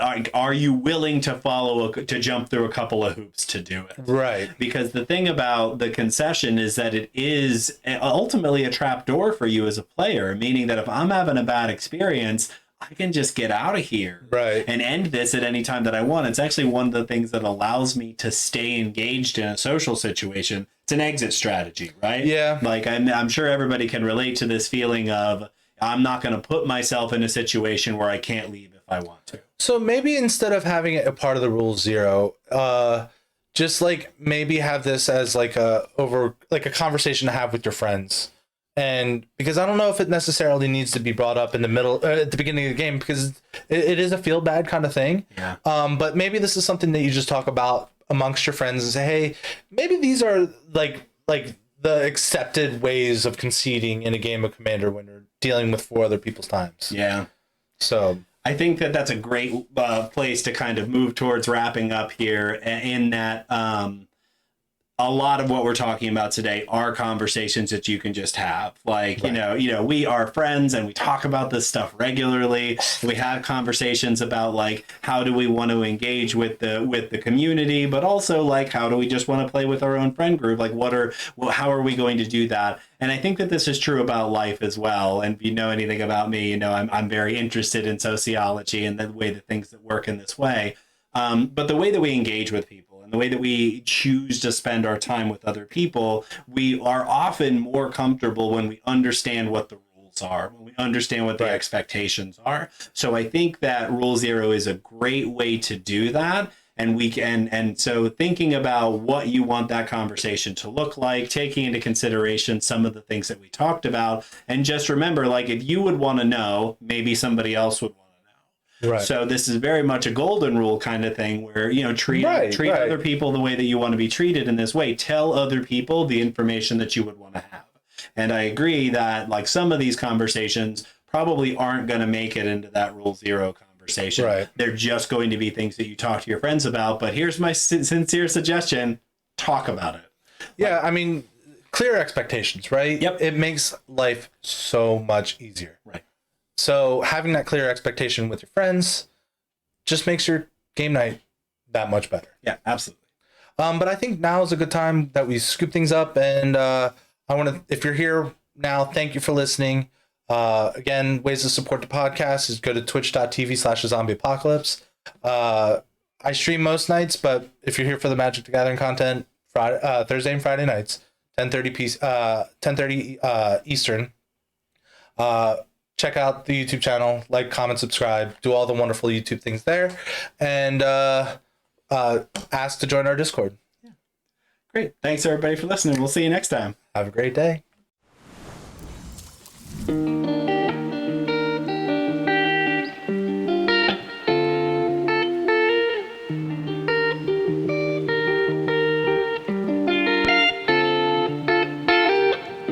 Are you willing to to jump through a couple of hoops to do it? Right. Because the thing about the concession is that it is ultimately a trap door for you as a player, meaning that if I'm having a bad experience, I can just get out of here, right, and end this at any time that I want. It's actually one of the things that allows me to stay engaged in a social situation. It's an exit strategy, right? Yeah. Like I'm sure everybody can relate to this feeling of, I'm not going to put myself in a situation where I can't leave if I want to. So maybe instead of having it a part of the rule zero, just like maybe have this as like a conversation to have with your friends. And because I don't know if it necessarily needs to be brought up in the middle, at the beginning of the game, because it is a feel bad kind of thing. Yeah. But maybe this is something that you just talk about amongst your friends and say, hey, maybe these are like the accepted ways of conceding in a game of Commander when you're dealing with 4 other people's times. Yeah. So I think that that's a great place to kind of move towards wrapping up here, in that a lot of what we're talking about today are conversations that you can just have. Like, right. you know, we are friends and we talk about this stuff regularly. We have conversations about like, how do we want to engage with the community, but also like, how do we just want to play with our own friend group? Like, how are we going to do that? And I think that this is true about life as well. And if you know anything about me, you know, I'm very interested in sociology and the way that things that work in this way. But the way that we engage with people, and the way that we choose to spend our time with other people, we are often more comfortable when we understand what the rules are, when we understand what the expectations are. So I think that Rule Zero is a great way to do that. And so thinking about what you want that conversation to look like, taking into consideration some of the things that we talked about, and just remember, like, if you would want to know, maybe somebody else would want to know. Right. So this is very much a golden rule kind of thing where, you know, treat other people the way that you want to be treated in this way. Tell other people the information that you would want to have. And I agree that like some of these conversations probably aren't going to make it into that Rule Zero conversation. Right. They're just going to be things that you talk to your friends about. But here's my sincere suggestion. Talk about it. Yeah, I mean, clear expectations, right? Yep. It makes life so much easier. Right. So having that clear expectation with your friends just makes your game night that much better. Yeah, absolutely. But I think now is a good time that we scoop things up. And I want to, if you're here now, thank you for listening. Again, ways to support the podcast is go to twitch.tv/zombieapocalypse. I stream most nights, but if you're here for the Magic the Gathering content, Thursday and Friday nights, 10:30 Eastern. Check out the YouTube channel, like, comment, subscribe, do all the wonderful YouTube things there, and ask to join our Discord. Yeah. Great. Thanks, everybody, for listening. We'll see you next time. Have a great day.